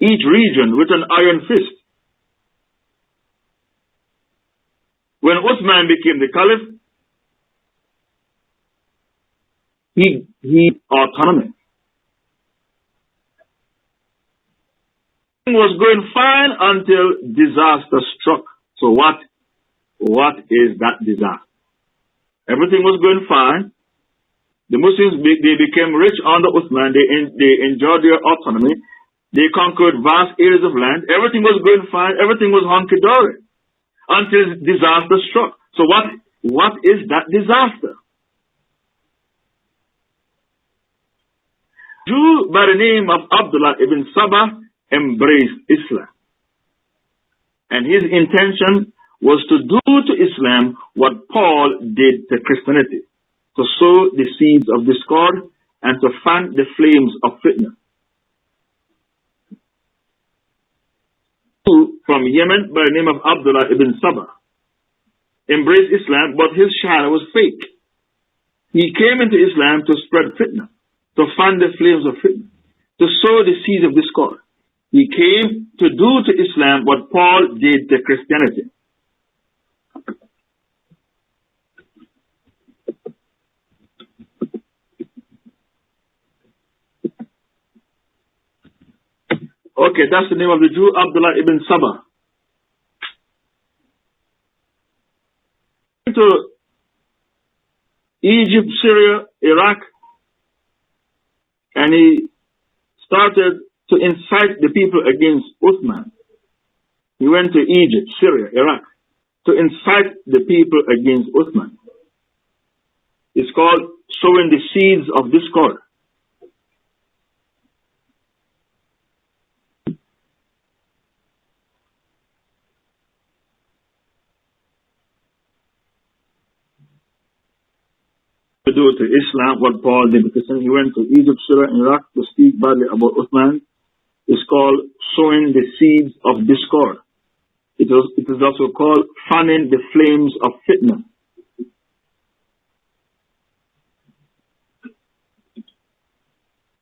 each region with an iron fist. When Uthman became the caliph, he autonomy. Everything was going fine until disaster struck. So what is that disaster? Everything was going fine. The Muslims, they became rich under Uthman. They enjoyed their autonomy. They conquered vast areas of land. Everything was going fine. Everything was hunky-dory until disaster struck. So what is that disaster? A Jew by the name of Abdallah ibn Sabah embraced Islam. And his intention was to do to Islam what Paul did to Christianity, to sow the seeds of discord and to fan the flames of fitna. From Yemen by the name of Abdullah ibn Sabah embraced Islam, but his shahada was fake. He came into Islam to spread fitna, to fan the flames of fitna, to sow the seeds of discord. He came to do to Islam what Paul did to Christianity. Okay, that's the name of the Jew, Abdullah ibn Sabah. To Egypt, Syria, Iraq, and he started to incite the people against Uthman. He went to Egypt, Syria, Iraq, to incite the people against Uthman. It's called sowing the seeds of discord. To do to Islam what Paul did, because he went to Egypt, Syria, and Iraq to speak badly about Uthman. It's called sowing the seeds of discord. It is also called fanning the flames of fitna.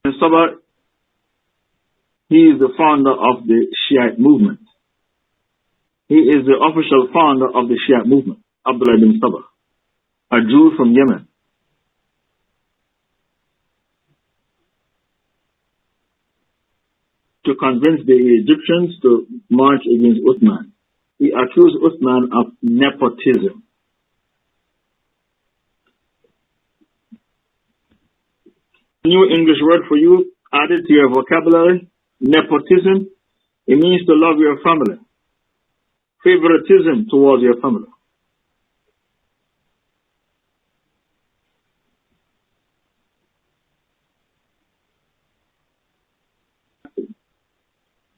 And Sabah, he is the founder of the Shiite movement. He is the official founder of the Shiite movement, Abdullah ibn Sabah, a Jew from Yemen. To convince the Egyptians to march against Uthman. He accused Uthman of nepotism. New English word for you, added to your vocabulary. Nepotism. It means to love your family. Favoritism towards your family.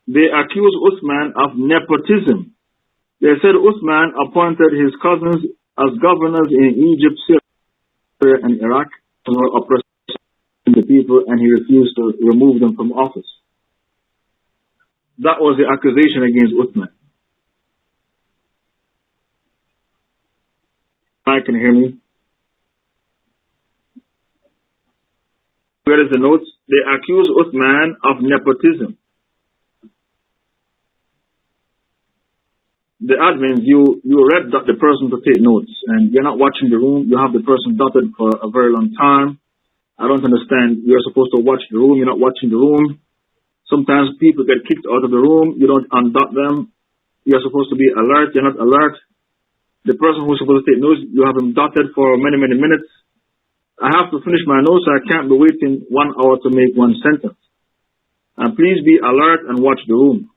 They accused Uthman of nepotism. They said Uthman appointed his cousins as governors in Egypt, Syria, and Iraq, who were oppressing the people, and he refused to remove them from office. That was the accusation against Uthman. I can hear me. Where is the notes? They accused Uthman of nepotism. The admins, you read the person to take notes, and you're not watching the room. You have the person dotted for a very long time. I don't understand. You're supposed to watch the room. You're not watching the room. Sometimes people get kicked out of the room. You don't undot them. You're supposed to be alert. You're not alert. The person who's supposed to take notes, you have him dotted for many, many minutes. I have to finish my notes. I can't be waiting 1 hour to make one sentence. And please be alert and watch the room.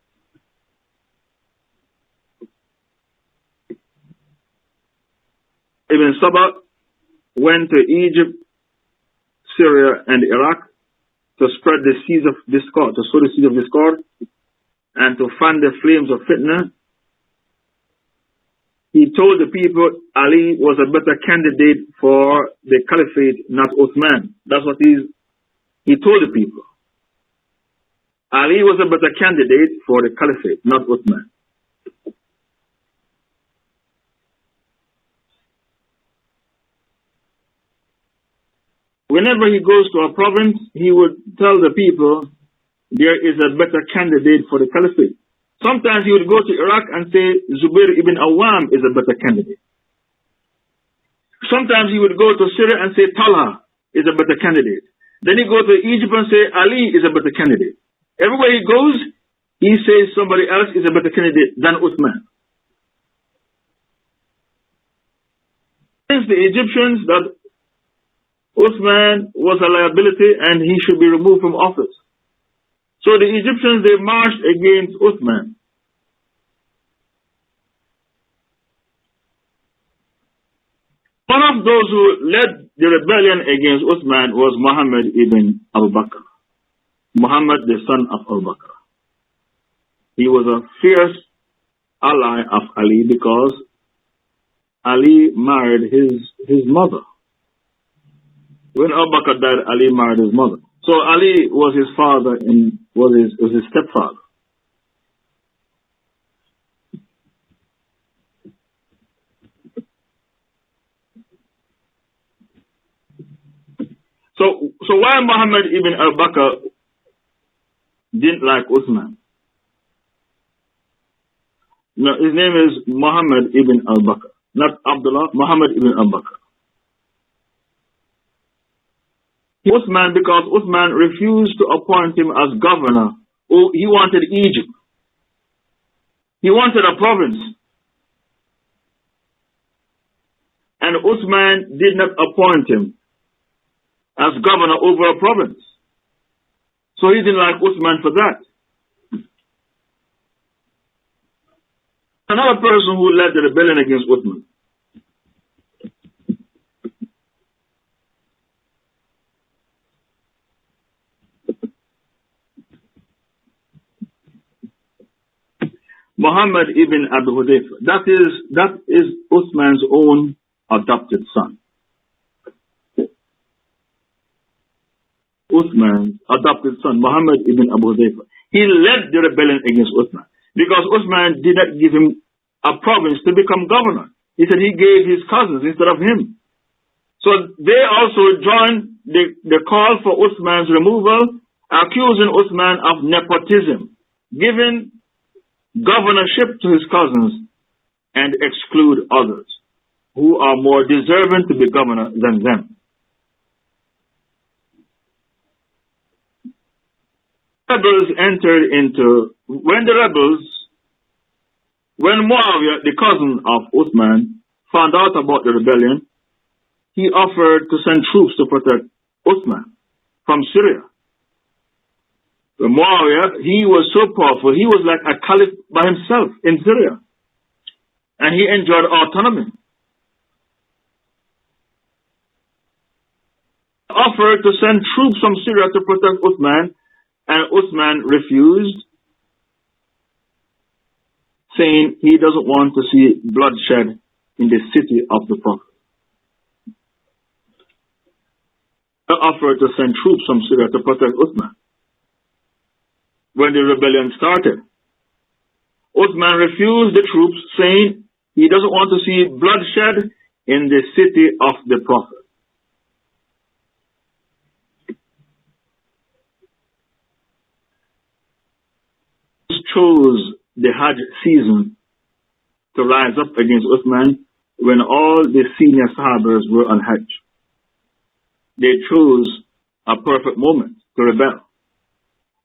Ibn Saba went to Egypt, Syria, and Iraq to spread the seeds of discord, to sow the seeds of discord, and to fan the flames of fitna. He told the people Ali was a better candidate for the caliphate, not Uthman. That's what he told the people. Ali was a better candidate for the caliphate, not Uthman. Whenever he goes to a province, he would tell the people there is a better candidate for the caliphate. Sometimes he would go to Iraq and say Zubair ibn Awam is a better candidate. Sometimes he would go to Syria and say Talha is a better candidate. Then he go to Egypt and say Ali is a better candidate. Everywhere he goes, he says somebody else is a better candidate than Uthman. Since the Egyptians that Uthman was a liability and he should be removed from office. So the Egyptians, they marched against Uthman. One of those who led the rebellion against Uthman was Muhammad ibn Bakr. Muhammad, the son of Bakr. He was a fierce ally of Ali because Ali married his mother. When Bakr died, Ali married his mother. So Ali was his father and was his stepfather. So why Muhammad ibn Bakr didn't like Uthman? No, his name is Muhammad ibn Bakr, not Abdallah. Muhammad ibn Bakr. Uthman, because Uthman refused to appoint him as governor. Oh, he wanted Egypt. He wanted a province. And Uthman did not appoint him as governor over a province. So he didn't like Uthman for that. Another person who led the rebellion against Uthman. Muhammad ibn Abi Hudayfa. That is Uthman's own adopted son. Uthman's adopted son, Muhammad ibn Abi Hudayfa. He led the rebellion against Uthman because Uthman did not give him a province to become governor. He said he gave his cousins instead of him. So they also joined the call for Uthman's removal, accusing Uthman of nepotism, giving governorship to his cousins and exclude others who are more deserving to be governor than them. Rebels entered into, when Muawiyah, the cousin of Uthman, found out about the rebellion, he offered to send troops to protect Uthman from Syria. The Muawiyah, he was so powerful, he was like a caliph by himself in Syria. And he enjoyed autonomy. Offered to send troops from Syria to protect Uthman, and Uthman refused, saying he doesn't want to see bloodshed in the city of the Prophet. He offered to send troops from Syria to protect Uthman. When the rebellion started, Uthman refused the troops, saying he doesn't want to see bloodshed in the city of the Prophet. Chose the Hajj season to rise up against Uthman when all the senior Sahabas were on Hajj. They chose a perfect moment to rebel.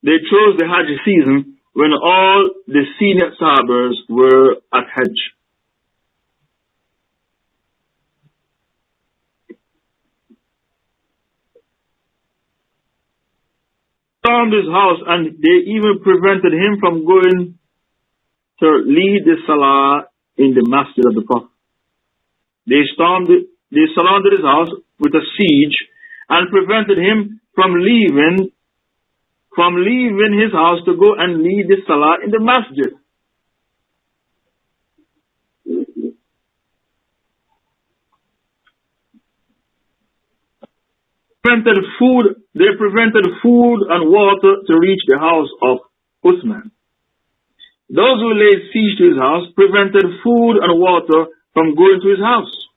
They chose the Hajj season when all the senior Sahabas were at Hajj. Stormed his house, and they even prevented him from going to lead the Salah in the Masjid of the Prophet. They surrounded his house with a siege and prevented him from leaving his house to go and lead the Salah in the Masjid. They prevented food and water to reach the house of Uthman. Those who laid siege to his house prevented food and water from going to his house.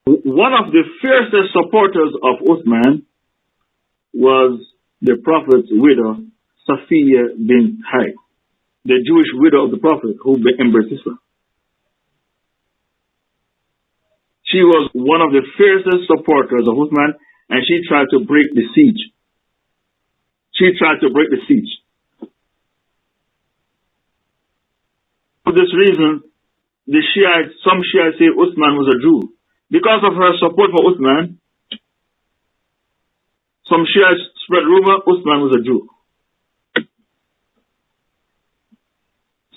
One of the fiercest supporters of Uthman was the Prophet's widow, Safiya bint Hayy, the Jewish widow of the Prophet who embraced Islam. She was one of the fiercest supporters of Uthman, and she tried to break the siege. For this reason, some Shiites say Uthman was a Jew. Because of her support for Uthman, some Shiites spread rumor Uthman was a Jew.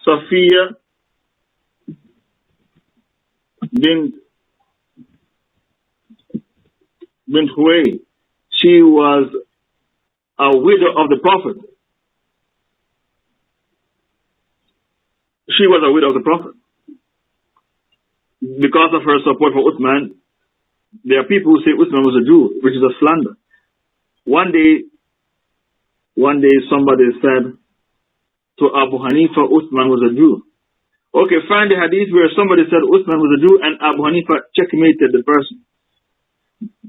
Safiya bint Huyay, she was a widow of the Prophet. Because of her support for Uthman, there are people who say Uthman was a Jew, which is a slander. One day somebody said to Abu Hanifa, Uthman was a Jew. Okay, find the hadith where somebody said Uthman was a Jew and Abu Hanifa checkmated the person.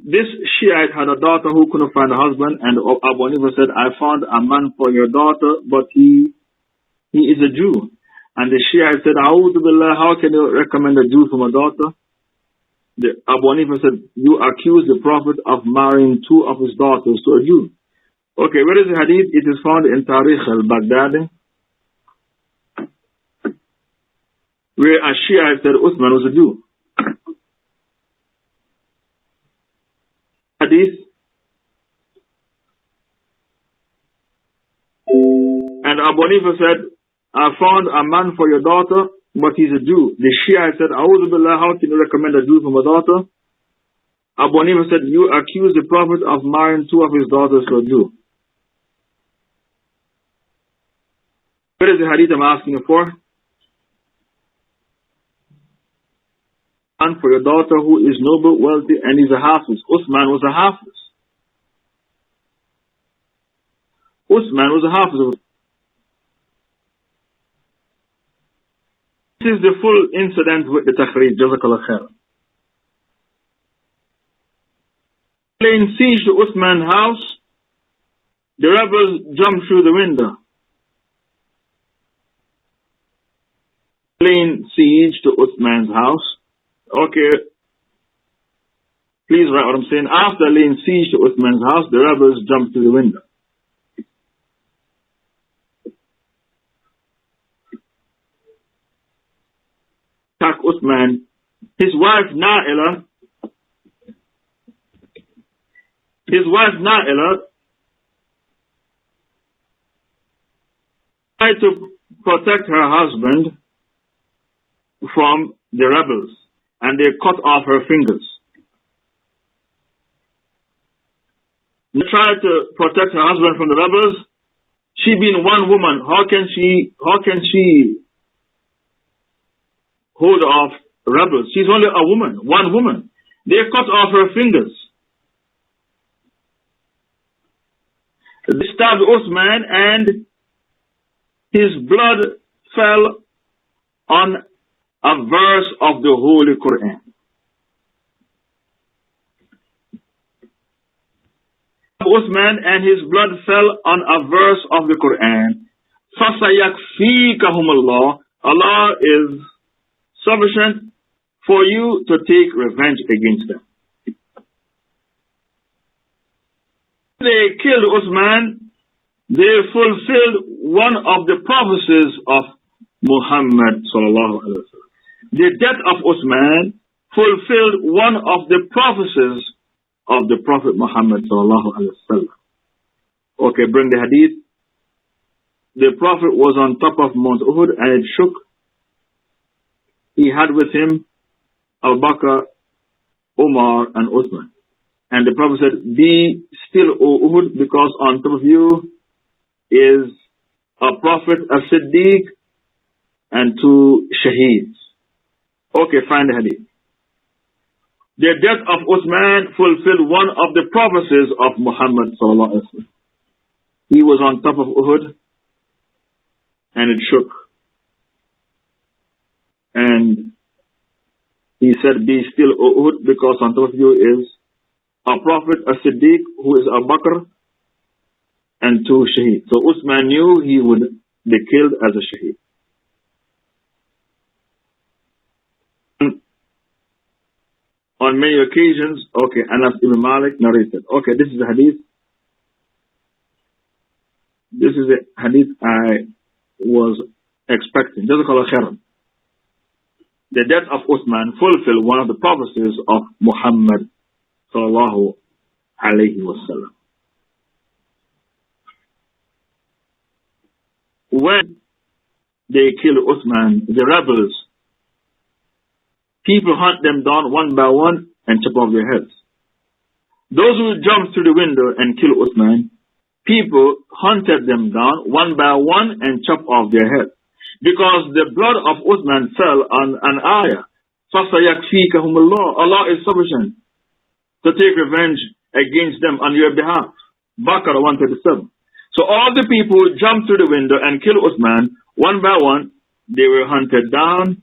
This Shiite had a daughter who couldn't find a husband, and Abu Hanifa said, I found a man for your daughter, but he is a Jew. And the Shiite said, A'udhu Billah, how can you recommend a Jew for my daughter? Abu Hanifa said, you accuse the Prophet of marrying two of his daughters to a Jew. Okay, where is the hadith? It is found in Tarikh al-Baghdadi, where a Shiite said Uthman was a Jew. Hadith. And Abu Hanifa said, I found a man for your daughter, but he's a Jew. The Shia said, A'udhu Billah, how can you recommend a Jew for my daughter? Abu Hanifa said, you accuse the Prophet of marrying two of his daughters to a Jew. What is the hadith I'm asking you for? And for your daughter who is noble, wealthy, and is a hafiz. Uthman was a hafiz. This is the full incident with the Takhrij. Jazakallah khair. Laying siege to Uthman's house, the rebels jumped through the window. Laying siege to Uthman's house. Okay, please write what I'm saying. After laying siege to Uthman's house, the rebels jumped through the window. Attack Uthman. His wife Naila His wife Naila tried to protect her husband from the rebels, and they cut off her fingers. They tried to protect her husband from the rebels. She being one woman, how can she hold off rebels? She's only a woman, one woman. They cut off her fingers. They stabbed Uthman, and his blood fell on a verse of the Holy Quran. Uthman, and his blood fell on a verse of the Quran. فَسَيَكْفِيكَهُمُ اللَّهُ. Allah is sufficient for you to take revenge against them. They killed Uthman. They fulfilled one of the prophecies of Muhammad sallallahu alaihi wasallam. The death of Uthman fulfilled one of the prophecies of the Prophet Muhammad sallallahu alaihi wasallam. Okay, bring the hadith. The Prophet was on top of Mount Uhud, and it shook. He had with him Abu Bakr, Umar, and Uthman. And the Prophet said, "Be still, O Uhud, because on top of you is a Prophet, a Siddiq, and 2 Shaheeds." Okay, find the hadith. The death of Uthman fulfilled one of the prophecies of Muhammad sallallahu alaihi wasallam. He was on top of Uhud, and it shook. And he said, "Be still, O Uhud, because on top of you is a Prophet, a Siddiq, who is Abu Bakr, and 2 Shaheed." So Uthman knew he would be killed as a Shaheed. On many occasions, okay, Anas ibn Malik narrated. Okay, this is the hadith. This is the hadith I was expecting. Jazakallah khairan. The death of Uthman fulfilled one of the prophecies of Muhammad sallallahu alayhi wasallam. When they killed Uthman, the rebels, people hunt them down one by one and chop off their heads. Those who jumped through the window and killed Uthman, people hunted them down one by one and chopped off their heads. Because the blood of Uthman fell on an ayah. فَسَيَكْفِيكَهُمُ اللَّهُ. Allah is sufficient to take revenge against them on your behalf. Baqarah 137. So all the people jumped through the window and killed Uthman one by one. They were hunted down,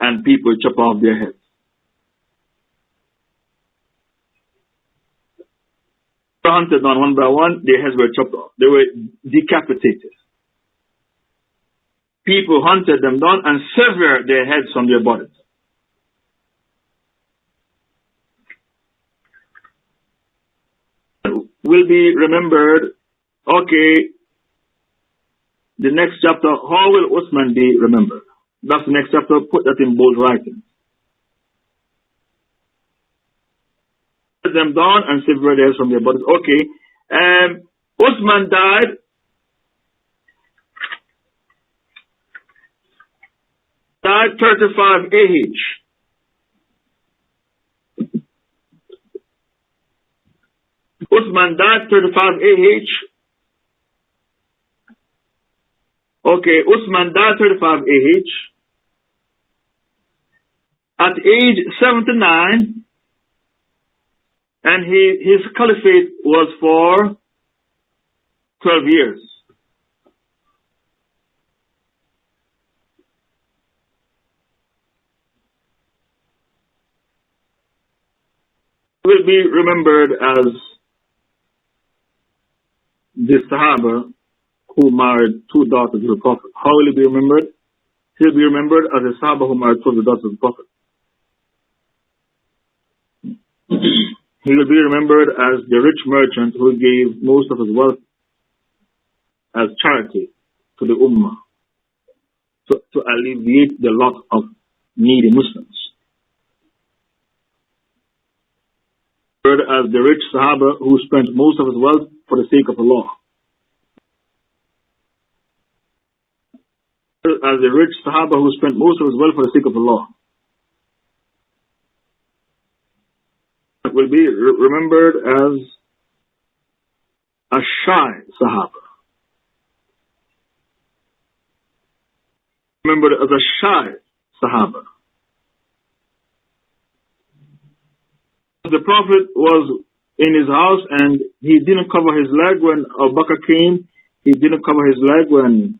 and people chop off their heads. They were hunted down one by one, their heads were chopped off. They were decapitated. People hunted them down and severed their heads from their bodies. Will be remembered. Okay, the next chapter, how will Uthman be remembered? That's the next chapter. Put that in bold writing. Put them down and sever their heads from their bodies. Okay. Uthman died. Died 35 AH. Uthman died 35 AH. Okay, Uthman died 35 AH. At age 79, and his caliphate was for 12 years. Will be remembered as the Sahaba who married 2 daughters of the Prophet. How will he be remembered? He'll be remembered as a Sahaba who married 2 of the daughters of the Prophet. He will be remembered as the rich merchant who gave most of his wealth as charity to the Ummah, to alleviate the lot of needy Muslims. As the rich Sahaba who spent most of his wealth for the sake of Allah. As the rich Sahaba who spent most of his wealth for the sake of Allah. It will be remembered as a shy Sahaba. Remembered as a shy Sahaba. The Prophet was in his house and he didn't cover his leg when Abu Bakr came. He didn't cover his leg when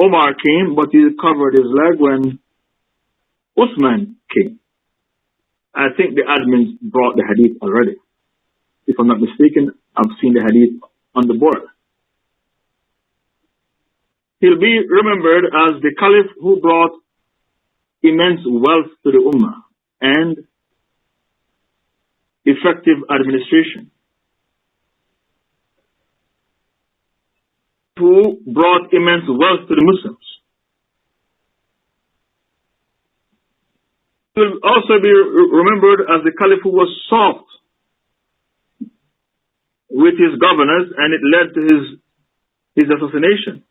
Omar came, but he covered his leg when Uthman came. I think the admins brought the hadith already. If I'm not mistaken, I've seen the hadith on the board. He'll be remembered as the Caliph who brought immense wealth to the Ummah and effective administration. Who brought immense wealth to the Muslims. He will also be remembered as the Caliph who was soft with his governors and it led to his assassination.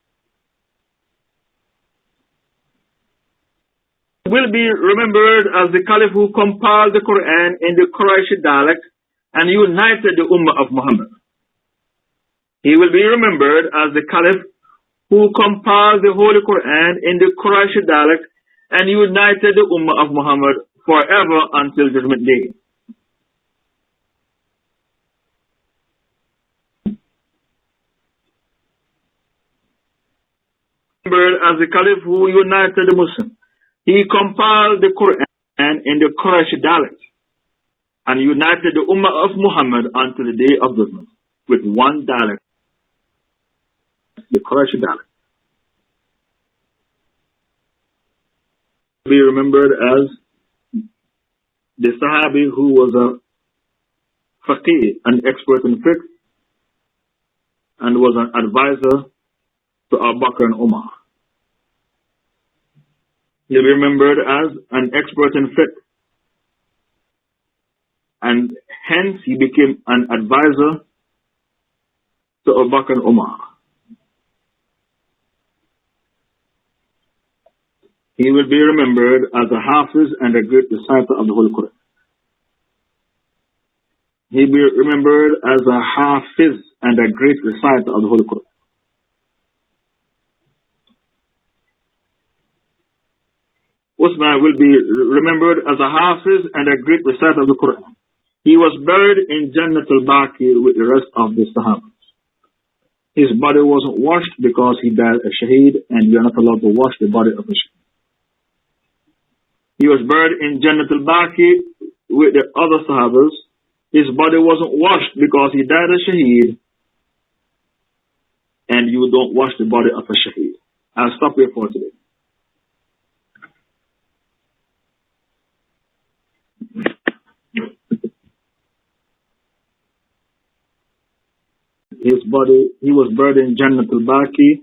He will be remembered as the Caliph who compiled the Quran in the Qurayshi dialect and united the Ummah of Muhammad. He will be remembered as the Caliph who compiled the Holy Quran in the Qurayshi dialect and united the Ummah of Muhammad forever until Judgment Day. Remembered as the Caliph who united the Muslims. He compiled the Quran in the Qurayshi dialect and united the Ummah of Muhammad until the Day of Judgment with one dialect. The Qurayshi dialect. Be remembered as the Sahabi who was a faqih, an expert in fiqh, and was an advisor to Abu Bakr and Umar. He'll be remembered as an expert in fiqh, and hence he became an advisor to Abu Bakr and Umar. He will be remembered as a Hafiz and a great reciter of the Holy Quran. He will be remembered as a Hafiz and a great reciter of the Holy Quran. Uthman will be remembered as a Hafiz and a great reciter of the Quran. He was buried in Jannat al-Baqi with the rest of the Sahabas. His body wasn't washed because he died a shaheed, and you are not allowed to wash the body of a shaheed. He was buried in Jannat al-Baqi with the other Sahabas. His body wasn't washed because he died a shaheed, and you don't wash the body of a shaheed. I'll stop here for today. His body, he was buried in Jannat al-Baqi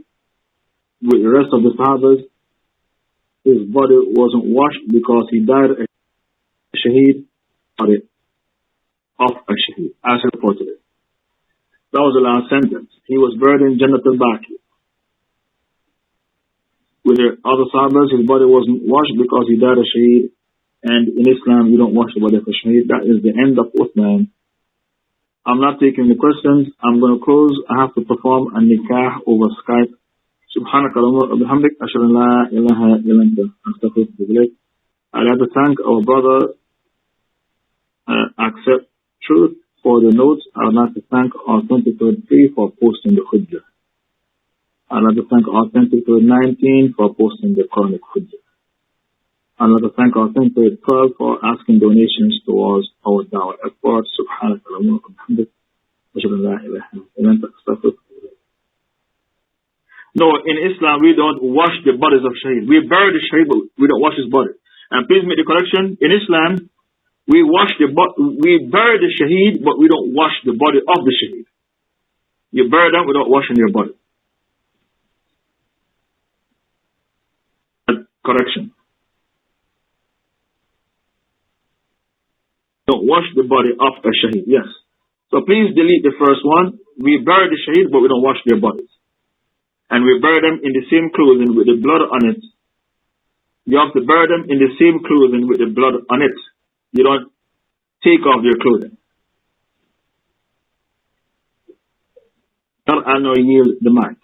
with the rest of the Sahabas. His body wasn't washed because he died a shaheed, body of a shaheed. As reported. That was the last sentence. He was buried in Jannat al-Baqi with the other Sahabas. His body wasn't washed because he died a shaheed. And in Islam, you don't wash the body of a shaheed. That is the end of Uthman. I'm not taking the questions. I'm going to close. I have to perform a nikah over Skype. Subhanaka Allahumma wa bihamdik, ashhadu an la ilaha illa anta, astaghfiruka wa atubu ilayk. I'd like to thank our brother Accept Truth for the notes. I'd like to thank Authentic 3 for posting the Hijr. I'd like to thank Authentic 19 for posting the Quranic Hijr. I'd like to thank Authentic 12 for asking donations towards our dawah effort. Subhanaka Allahumma wa bihamdik, ashhadu an la ilaha illa anta, astaghfiruka wa atubu ilayk. No, in Islam, we don't wash the bodies of shaheed. We bury the shaheed, but we don't wash his body. And please make the correction. In Islam, we bury the shaheed, but we don't wash the body of the shaheed. You bury them without washing your body. Correction. don't wash the body of a shaheed. Yes. So please delete the first one. We bury the shaheed, but we don't wash their bodies. And we bury them in the same clothing with the blood on it. You have to bury them in the same clothing with the blood on it. You don't take off their clothing. I know yield the mic.